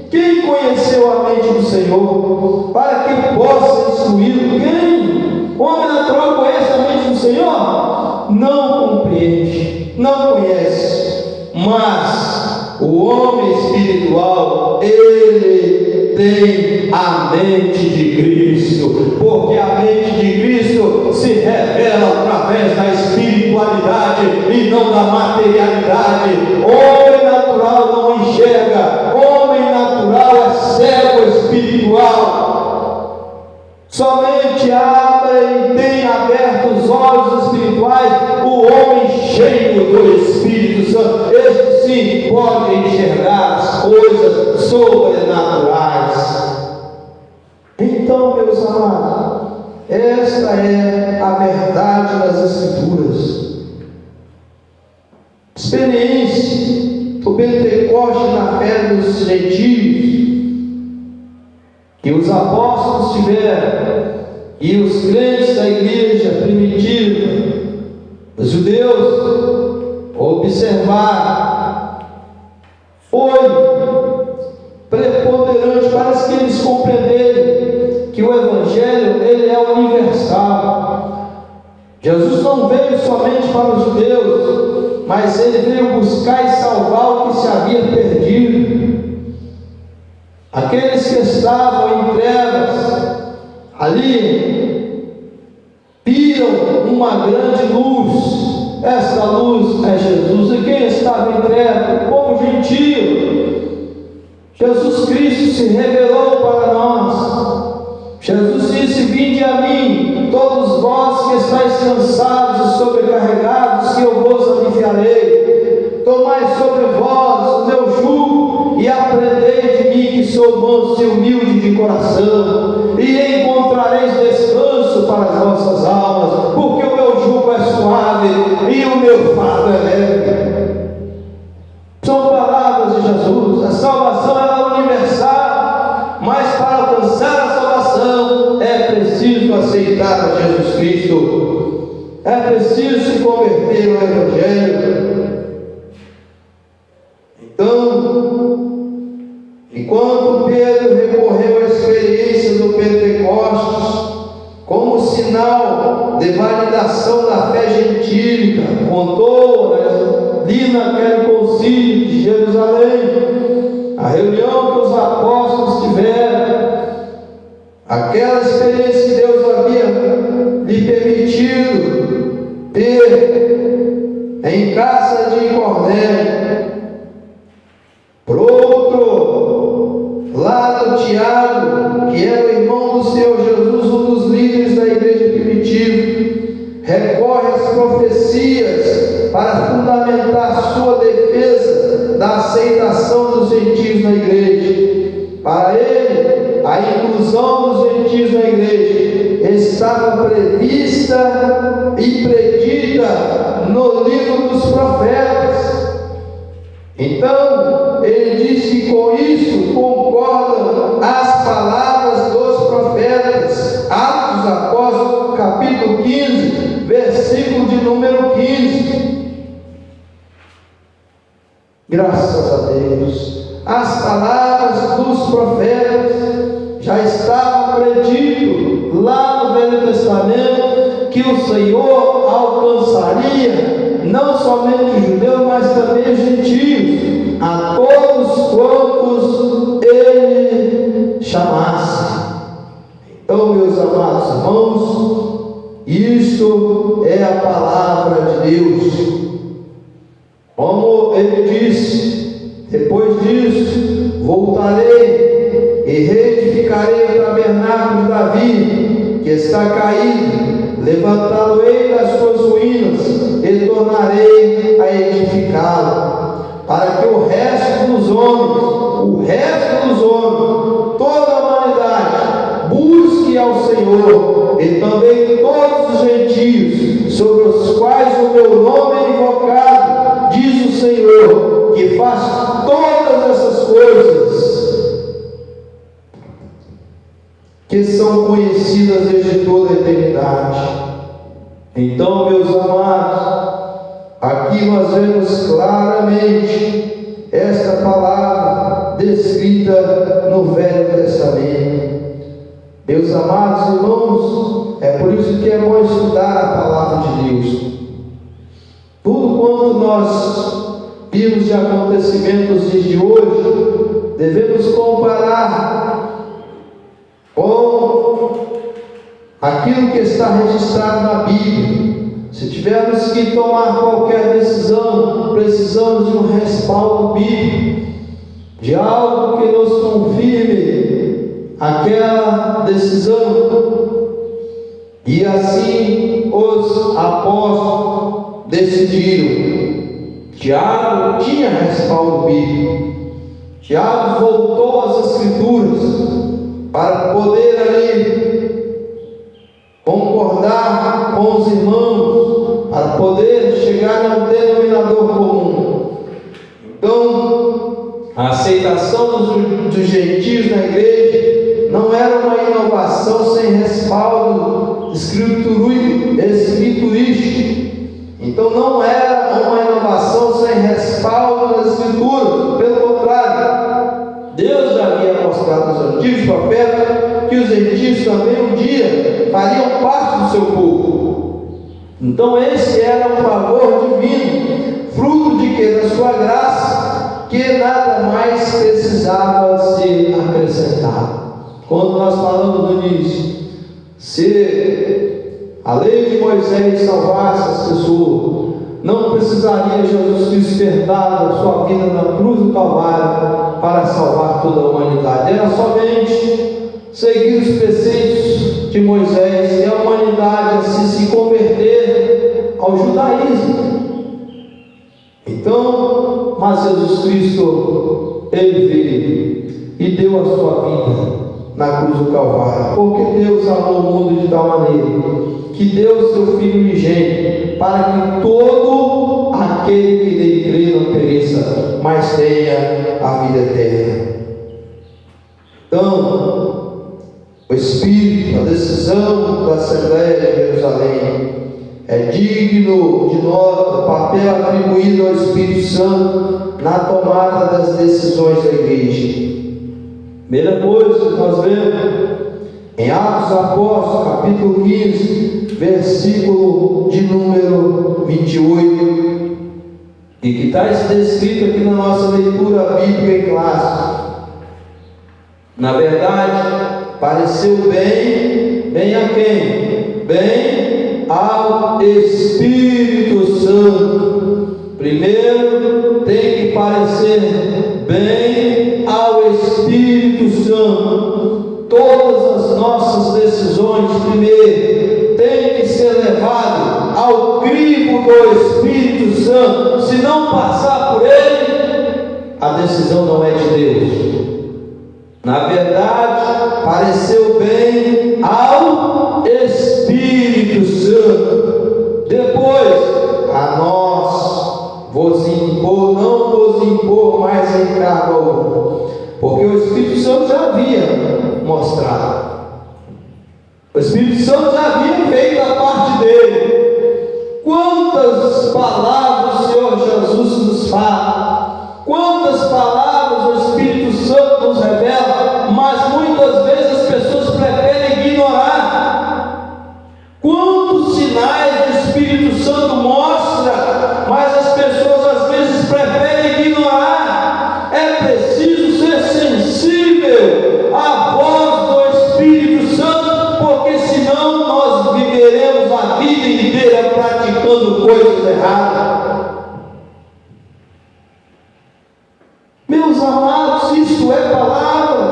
quem conheceu a mente do Senhor para que possa instruí-lo? Quem? O homem natural conhece a mente do Senhor? Não compreende, não conhece. Mas o homem espiritual, ele tem a mente de Cristo, porque a mente de Cristo se revela através da espiritualidade e não da materialidade. Homem natural não enxerga, homem natural é cego espiritual. Somente abre e tem aberto os olhos espirituais o homem cheio do Espírito Santo. Este sim pode enxergar as coisas sobrenaturais. Então, meus amados, esta é a verdade das Escrituras. Experiência do Pentecoste na fé dos gentios que os apóstolos tiveram, e os crentes da igreja primitiva, os judeus, observaram, foi preponderante para que eles compreenderem que o Evangelho, ele é universal. Jesus não veio somente para os judeus, mas ele veio buscar e salvar o que se havia perdido. Aqueles que estavam em trevas, ali, viram uma grande luz. Esta luz é Jesus. E quem estava em trevas? O povo gentio. Jesus Cristo se revelou para nós. Jesus disse: vinde a mim, todos vós que estáis cansados e sobrecarregados, que eu vos aliviarei. Tomai sobre vós o meu jugo e aprendei de mim, que sou manso e humilde de coração, e encontrareis descanso para as vossas almas, porque o meu jugo é suave e o meu fardo é leve. São palavras de Jesus. A salvação é universal, mas para alcançar a salvação é preciso aceitar a Jesus Cristo, é preciso se converter ao Evangelho. Então, enquanto Pedro recorreu à experiência do Pentecostes como sinal de validação da fé gentílica, contou ali naquele concílio de Jerusalém, a reunião que os apóstolos tiveram, aquela experiência que Deus havia lhe permitido ter em casa de Cornélio. Por outro lado, Tiago, que era o irmão do Senhor Jesus, um dos líderes da igreja primitiva, recorre às profecias para fundamentar sua defesa da aceitação dos gentios na igreja. Para ele, a inclusão dos gentios na igreja estava prevista e predita no livro dos profetas. Então, ele diz que com isso concordam as palavras dos profetas. Atos dos Apóstolos, capítulo 15, versículo de número 15. Graças a Deus. As palavras dos profetas já estavam predito lá no Velho Testamento que o Senhor alcançaria não somente os judeus, mas também os gentios, a todos quantos ele chamasse. Então, meus amados irmãos, isto é a palavra de Deus. Como ele disse, depois disso, voltarei e reedificarei o tabernáculo de Davi, que está caído, levantá-lo-ei das suas ruínas, e tornarei a edificá-lo, para que o resto dos homens, toda a humanidade, busque ao Senhor, e também todos os gentios, sobre os quais o meu nome é invocado, diz o Senhor, que faz todas essas coisas, que são conhecidas desde toda a eternidade. Então, meus amados, aqui nós vemos claramente esta palavra descrita no Velho Testamento. Meus amados irmãos, é por isso que é bom estudar a palavra de Deus. Tudo quanto nós vimos de acontecimentos de hoje, devemos comparar com aquilo que está registrado na Bíblia. Se tivermos que tomar qualquer decisão, precisamos de um respaldo bíblico, de algo que nos confirme aquela decisão. E assim os apóstolos decidiram. Tiago tinha respaldo bíblico. Tiago voltou às Escrituras para poder ali concordar com os irmãos, para poder chegar a um denominador comum. Então, a aceitação dos gentios na igreja não era uma inovação sem respaldo escriturístico. Então, não era uma inovação sem respaldo das Escrituras. Pelo contrário, Deus já havia mostrado aos antigos profetas que os gentios também um dia fariam parte do seu povo. Então esse era um favor divino, fruto de que? Da sua graça, que nada mais precisava ser acrescentado. Quando nós falamos no início, se a lei de Moisés salvasse as pessoas, não precisaria Jesus Cristo ter dado a sua vida na cruz do Calvário para salvar toda a humanidade. Era somente seguir os preceitos de Moisés e a humanidade assim se converter ao judaísmo. Então, mas Jesus Cristo, Ele veio e deu a sua vida na cruz do Calvário, porque Deus amou o mundo de tal maneira que deu o seu Filho unigênito, para que todo aquele que nele crê não pereça, mas tenha a vida eterna. Então, o Espírito, a decisão da Assembleia de Jerusalém é digno de nós, o papel atribuído ao Espírito Santo na tomada das decisões da igreja. Primeira coisa que nós vemos em Atos dos Apóstolos, capítulo 15, versículo de número 28, e que está descrito aqui na nossa leitura bíblica em classe. Na verdade, pareceu bem a quem? Bem ao Espírito Santo. Primeiro tem que parecer bem ao Espírito Santo. Todas as nossas decisões, primeiro, tem que ser levado ao crivo do Espírito Santo. Se não passar por ele, a decisão não é de Deus. Na verdade, pareceu bem ao Espírito Santo. Depois, a nós não vos impor mais encargo algum, porque o Espírito Santo já havia mostrado. O Espírito Santo já havia feito a parte dele. Quantas palavras o Senhor Jesus nos fala, quantas palavras o Espírito Santo nos revela, mas muitas vezes as pessoas preferem ignorar. Quantos sinais o Espírito Santo mostra, mas as pessoas às vezes preferem ignorar. É preciso ser sensível à voz do Espírito Santo, porque senão nós viveremos a vida inteira praticando coisas erradas. Meus amados, isto é palavra.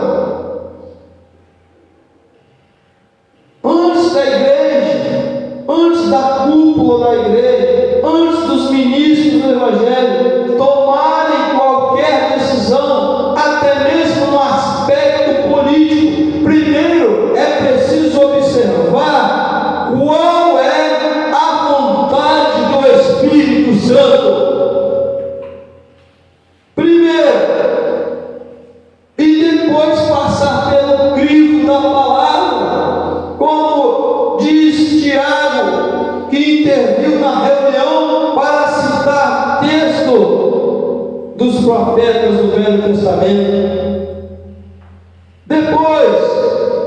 Antes da igreja, antes da cúpula da igreja, antes dos ministros do Evangelho tomarem qualquer decisão, até mesmo no aspecto político, primeiro é preciso observar qual é a vontade do Espírito Santo. Dos profetas do Velho Testamento. Depois,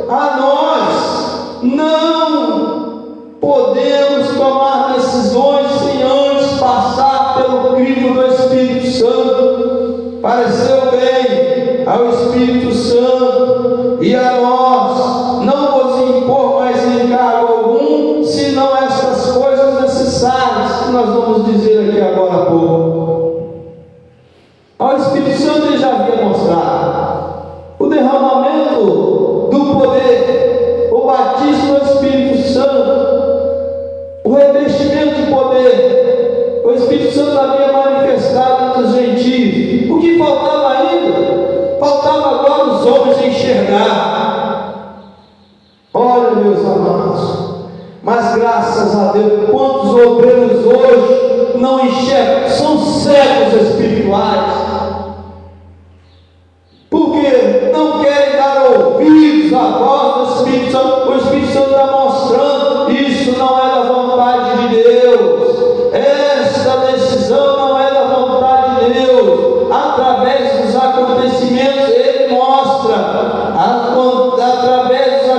a nós não podemos tomar decisões sem antes passar pelo crivo do Espírito Santo. Pareceu bem ao Espírito Santo e a nós não vos impor mais encargo algum, senão essas coisas necessárias que nós vamos dizer aqui agora há pouco. Ao Espírito Santo ele já havia mostrado o derramamento do poder, o batismo do Espírito Santo, o revestimento de poder. O Espírito Santo havia manifestado entre os gentios. O que faltava ainda? Faltava agora os homens enxergar. Olha, meus amados, mas graças a Deus, quantos obreiros hoje não enxergam, são cegos espirituais. Porque não querem dar ouvidos à voz do Espírito Santo. O Espírito Santo está mostrando: isso não é da vontade de Deus, esta decisão não é da vontade de Deus. Através dos acontecimentos, Ele mostra, através dos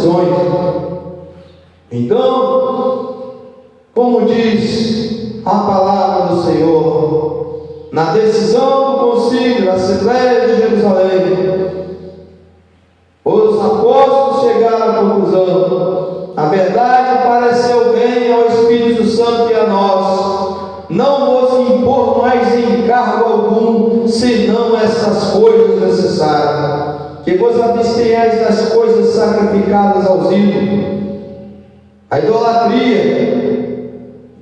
decisões. Então, como diz a palavra do Senhor, na decisão do concílio, da Assembleia de Jerusalém, os apóstolos chegaram à conclusão: a verdade pareceu bem ao Espírito Santo e a nós, não vos impor mais encargo algum, senão essas coisas necessárias, que vos abstenhais das coisas sacrificadas aos ídolos, a idolatria,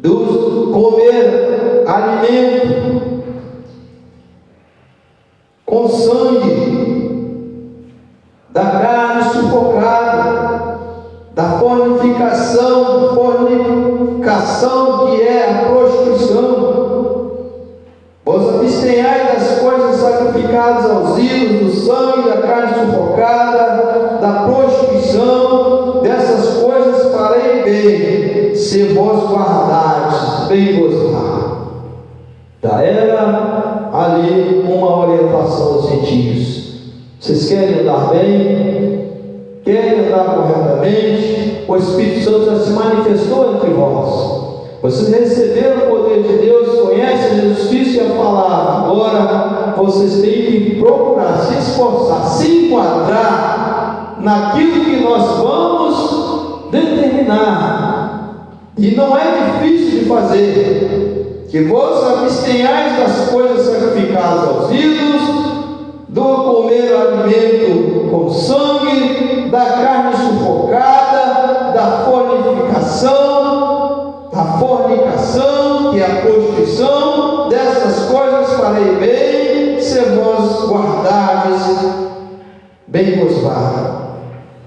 do comer alimento com sangue, da carne sufocada, da fornicação que é a prostituição. Vos abstenhai das coisas sacrificadas aos ídolos, do sangue, da carne sufocada, da prostituição. Dessas coisas farei bem, se vos guardardes, bem vos guardar. Já era ali uma orientação aos gentios. Vocês querem andar bem? Querem andar corretamente? O Espírito Santo já se manifestou entre vós. Vocês receberam o poder de Deus, conhecem Jesus Cristo e a palavra. Agora vocês têm que procurar se esforçar, se enquadrar naquilo que nós vamos determinar. E não é difícil de fazer. Que vos abstenhais das coisas sacrificadas aos ídolos, do comer alimento com sangue, da carne sufocada, da fornicação, que é a prostituição. Dessas coisas farei bem, se vos guardardes, bem vos guarda.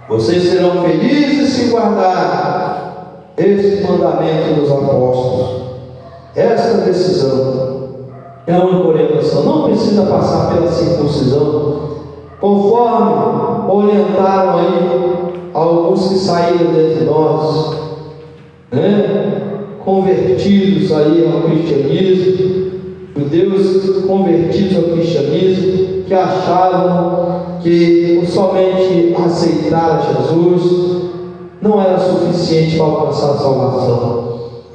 Vocês serão felizes se guardarem esse mandamento dos apóstolos. Esta decisão é a única orientação. Não precisa passar pela circuncisão, conforme orientaram aí alguns que saíram dentre nós, convertidos aí ao cristianismo, judeus convertidos ao cristianismo, que achavam que somente aceitar Jesus não era suficiente para alcançar a salvação.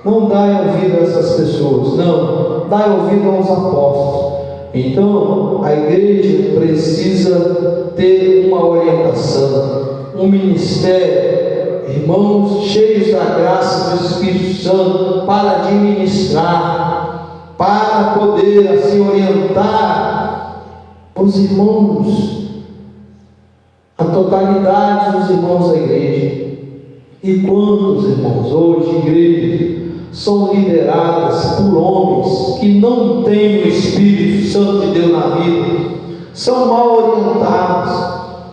Não dai ouvido a essas pessoas, não, dai ouvido aos apóstolos. Então, a igreja precisa ter uma orientação, um ministério, irmãos cheios da graça do Espírito Santo para administrar, para poder assim orientar os irmãos, a totalidade dos irmãos da igreja. E quantos irmãos hoje, igrejas, são lideradas por homens que não têm o Espírito Santo de Deus na vida, são mal orientados.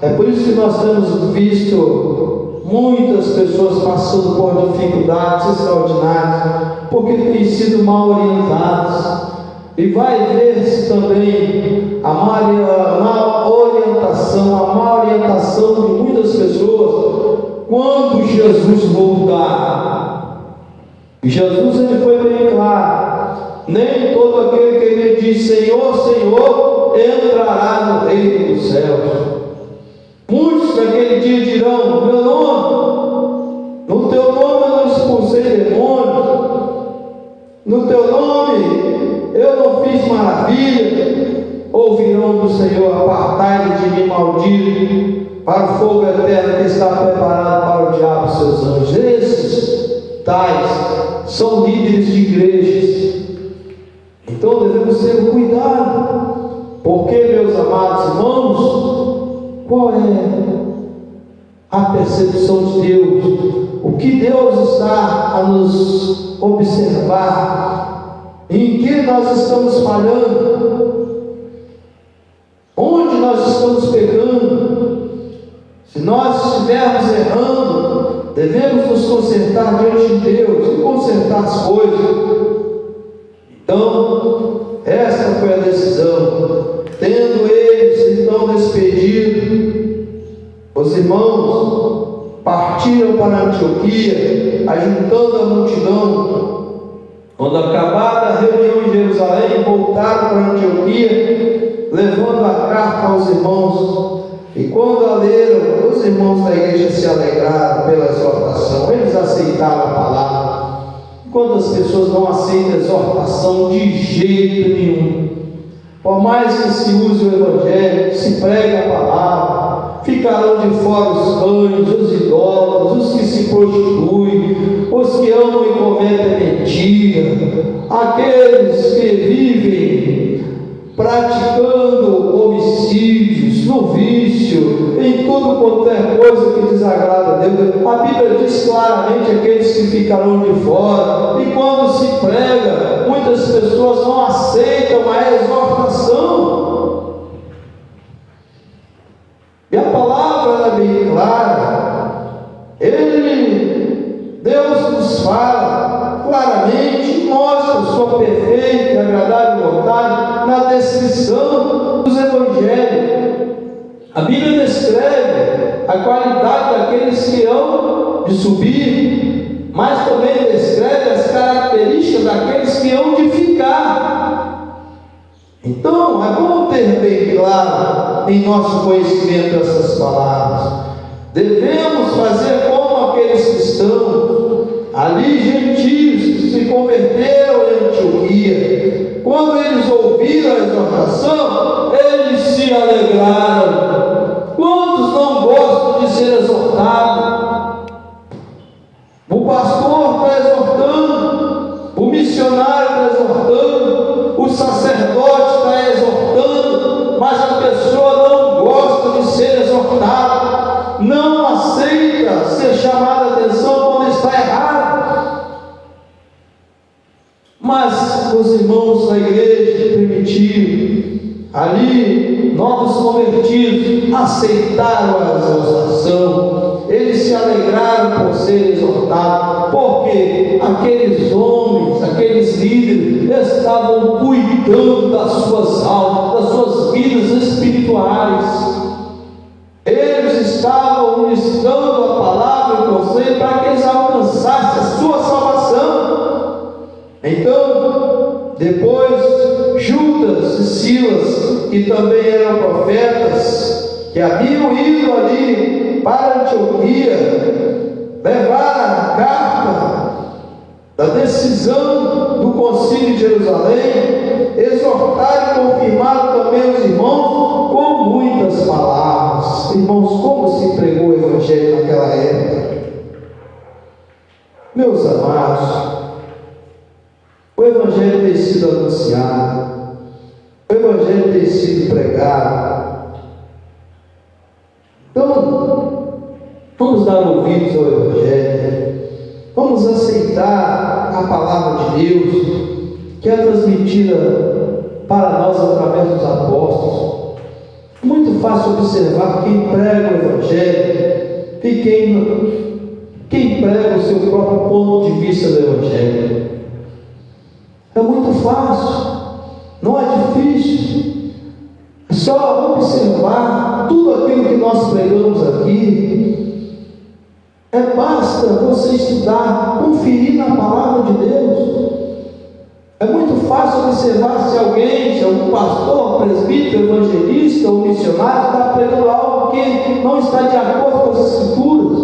É por isso que nós temos visto muitas pessoas passando por dificuldades extraordinárias, porque têm sido mal orientadas. E vai ver-se também a má orientação de muitas pessoas quando Jesus voltar. Jesus ele foi bem claro: nem todo aquele que ele diz Senhor, Senhor, entrará no reino dos céus. Muitos naquele dia dirão: meu nome, no teu nome eu não expulsei demônios, no teu nome eu não fiz maravilha. Ouvirão do Senhor: apartai-vos de mim, maldito, para o fogo eterno que está preparado para o diabo e seus anjos. Esses tais são líderes de igrejas. Então devemos ter cuidado, porque, meus amados irmãos, qual é a percepção de Deus? O que Deus está a nos observar? Em que nós estamos falhando? Onde nós estamos pecando? Se nós estivermos errando, devemos nos consertar diante de Deus e consertar as coisas. Então, esta foi a decisão. Tendo eles então despedido, os irmãos partiram para Antioquia, ajuntando a multidão. Quando acabada a reunião em Jerusalém, voltaram para Antioquia, levando a carta aos irmãos. E quando a leram, os os irmãos da igreja se alegraram pela exortação, eles aceitaram a palavra. Quantas pessoas não aceitam a exortação de jeito nenhum? Por mais que se use o evangelho, se pregue a palavra, ficarão de fora os cães, os idólatras, os que se prostituem, os que amam e cometem mentira, aqueles que vivem praticando homicídios, no vício, em tudo quanto é coisa que desagrada a Deus. A Bíblia diz claramente aqueles que ficarão de fora, e quando se prega, muitas pessoas não aceitam a exortação. E a palavra é bem clara. Deus nos fala claramente, mostra sua perfeita e agradável vontade na descrição dos evangelhos. A Bíblia descreve a qualidade daqueles que hão de subir, mas também descreve as características daqueles que hão de ficar. Então, é bom ter bem claro em nosso conhecimento essas palavras. Devemos fazer como aqueles cristãos, ali gentios, que se converteram em Antioquia. Quando eles ouviram a exortação, eles se alegraram. Quantos não gostam de ser exortados? O pastor está exortando, o missionário está exortando, o sacerdote está exortando, mas a pessoa não gosta de ser exortada, não aceita ser chamada a atenção quando está errado. Mas os irmãos da igreja primitiva, ali, novos convertidos, aceitaram a exortação, eles se alegraram por ser exortados, porque aqueles homens, aqueles líderes, estavam cuidando das suas almas, das suas vidas espirituais. Eles estavam ministrando a palavra e o conselho para que eles alcançassem a sua salvação. Então, depois, Judas e Silas, que também eram profetas, que haviam ido ali para Antioquia, levaram a carta da decisão do concílio de Jerusalém, exortaram e confirmaram também os irmãos com muitas palavras. Irmãos, como se pregou o evangelho naquela época? Meus amados, o evangelho tem sido anunciado, o evangelho tem sido pregado. Então, vamos dar ouvidos ao evangelho, vamos aceitar a palavra de Deus, que é transmitida para nós através dos apóstolos. Muito fácil observar quem prega o evangelho e quem prega o seu próprio ponto de vista do evangelho. É muito fácil, não é difícil. É só observar tudo aquilo que nós pregamos aqui. Basta você estudar, conferir na palavra de Deus. É muito fácil observar se alguém, se algum pastor, presbítero, evangelista ou missionário está pregando algo que não está de acordo com as Escrituras.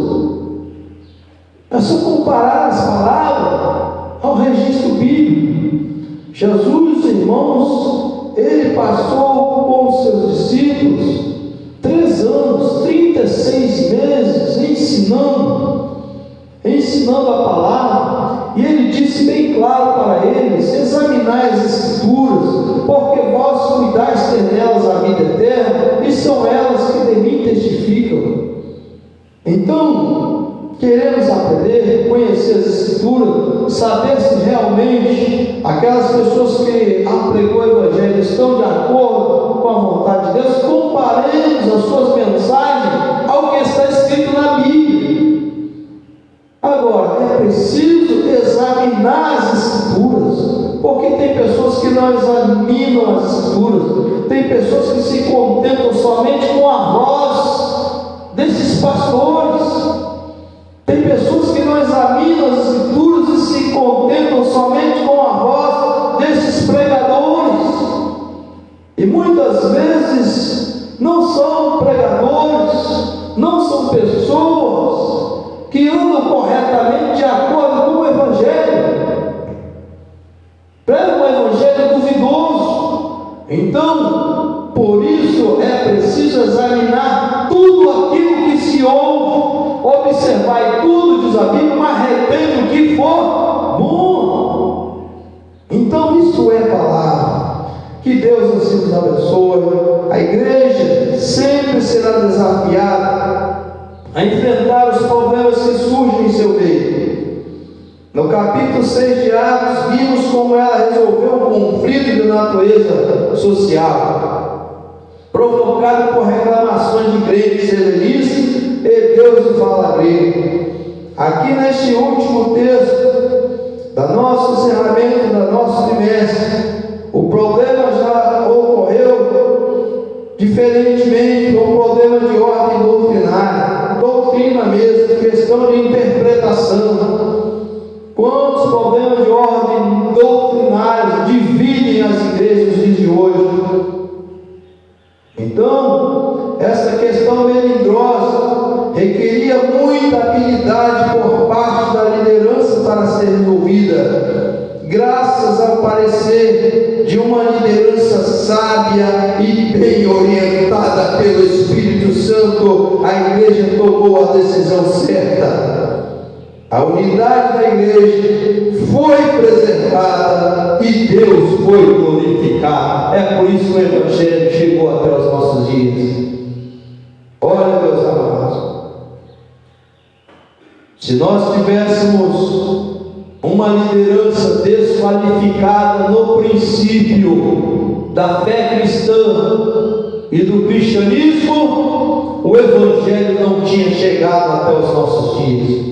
É só comparar as palavras ao registro bíblico. Jesus, irmãos, ele passou com os seus discípulos 3 anos, 36 meses ensinando a palavra, e ele disse bem claro para eles: examinai as Escrituras, porque vós cuidais ter nelas a vida eterna, e são elas que de mim testificam. Então, queremos aprender, conhecer as Escrituras, saber se realmente aquelas pessoas que pregou o Evangelho estão de acordo com a vontade de Deus. Comparemos as suas mensagens ao que está escrito na Bíblia. Agora, é preciso examinar as Escrituras, porque tem pessoas que não examinam as Escrituras, tem pessoas que se contentam somente com a voz desses pastores. Tem pessoas que não examinam as Escrituras e se contentam somente com a voz desses pregadores. E muitas vezes não são pregadores, não são é palavra. Que Deus assim nos abençoe. A igreja sempre será desafiada a enfrentar os problemas que surgem em seu meio. No capítulo 6 de Atos, vimos como ela resolveu um conflito de natureza social, provocado por reclamações de crentes helenistas e Deus de fala grega. Aqui neste último texto, da nosso encerramento, do nosso trimestre, o problema já ocorreu diferentemente, um problema de ordem doutrinária, doutrina mesmo, questão de interpretação. Quantos problemas de ordem doutrinária dividem as igrejas nos dias de hoje? Então, essa questão melindrosa requeria muita habilidade por parte da liderança para ser resolvida. Graças ao parecer de uma liderança sábia e bem orientada pelo Espírito Santo, a igreja tomou a decisão certa. A unidade da igreja foi preservada e Deus foi glorificado. É por isso que o Evangelho chegou até os nossos dias. Olha, meus amados, se nós tivéssemos uma liderança desqualificada no princípio da fé cristã e do cristianismo, o Evangelho não tinha chegado até os nossos dias.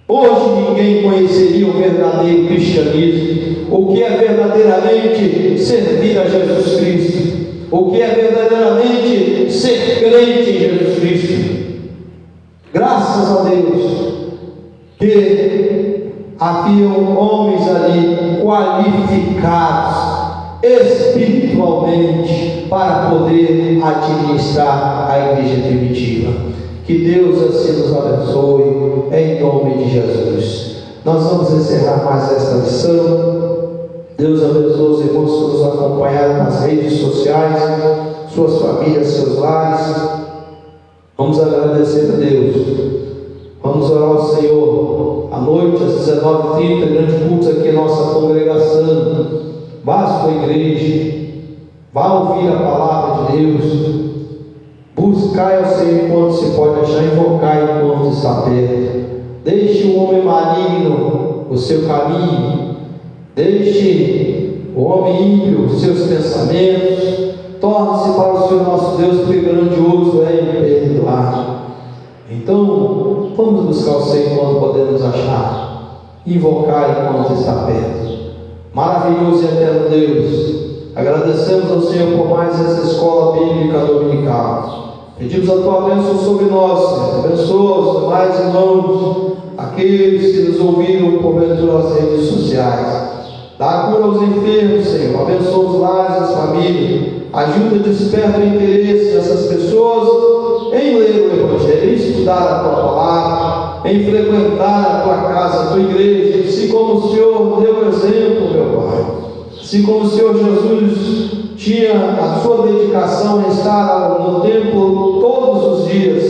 Hoje ninguém conheceria o verdadeiro cristianismo, o que é verdadeiramente servir a Jesus Cristo, o que é verdadeiramente ser crente em Jesus Cristo. Graças a Deus que haviam homens ali qualificados espiritualmente para poder administrar a igreja primitiva. Que Deus assim nos abençoe, em nome de Jesus. Nós vamos encerrar mais esta lição. Deus abençoe os irmãos que nos acompanharam nas redes sociais, suas famílias, seus lares. Vamos agradecer a Deus. Vamos orar ao Senhor. À noite, às 19h30, grande culto aqui em nossa congregação. Vá à sua igreja, vá ouvir a palavra de Deus. Buscai ao Senhor enquanto se pode achar, invocai enquanto está perto. Deixe o homem maligno o seu caminho, deixe o homem ímpio os seus pensamentos, torne-se para o Senhor nosso Deus, porque grandioso é em perdoar. Então, vamos buscar o Senhor enquanto podemos achar, invocar enquanto está perto. Maravilhoso e eterno Deus, agradecemos ao Senhor por mais essa escola bíblica dominical. Pedimos a tua bênção sobre nós, Senhor. Abençoa os demais irmãos, aqueles que nos ouviram porventura nas redes sociais. Dá cura aos enfermos, Senhor. Abençoa os lares, as famílias. Ajuda e desperta o interesse dessas pessoas em ler o Evangelho, em estudar a tua palavra, em frequentar a tua casa, a tua igreja, assim como o Senhor deu exemplo, meu Pai. Assim como o Senhor Jesus tinha a sua dedicação em estar no templo todos os dias,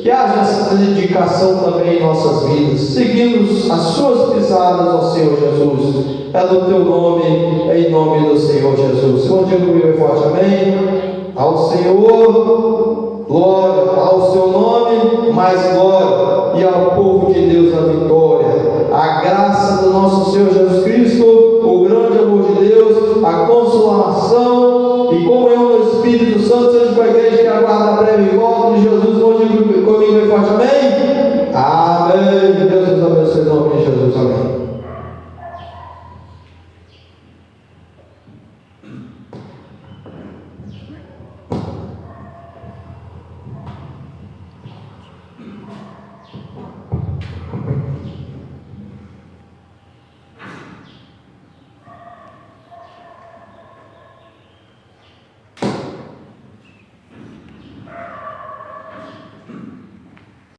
que haja essa dedicação também em nossas vidas, seguindo as suas pisadas ao Senhor Jesus. É no teu nome, em nome do Senhor Jesus. Senhor, diga comigo forte amém. Ao Senhor, glória, ao seu nome, mais glória, e ao povo de Deus a vitória. A graça do nosso Senhor Jesus Cristo, o grande amor de Deus, a consolação e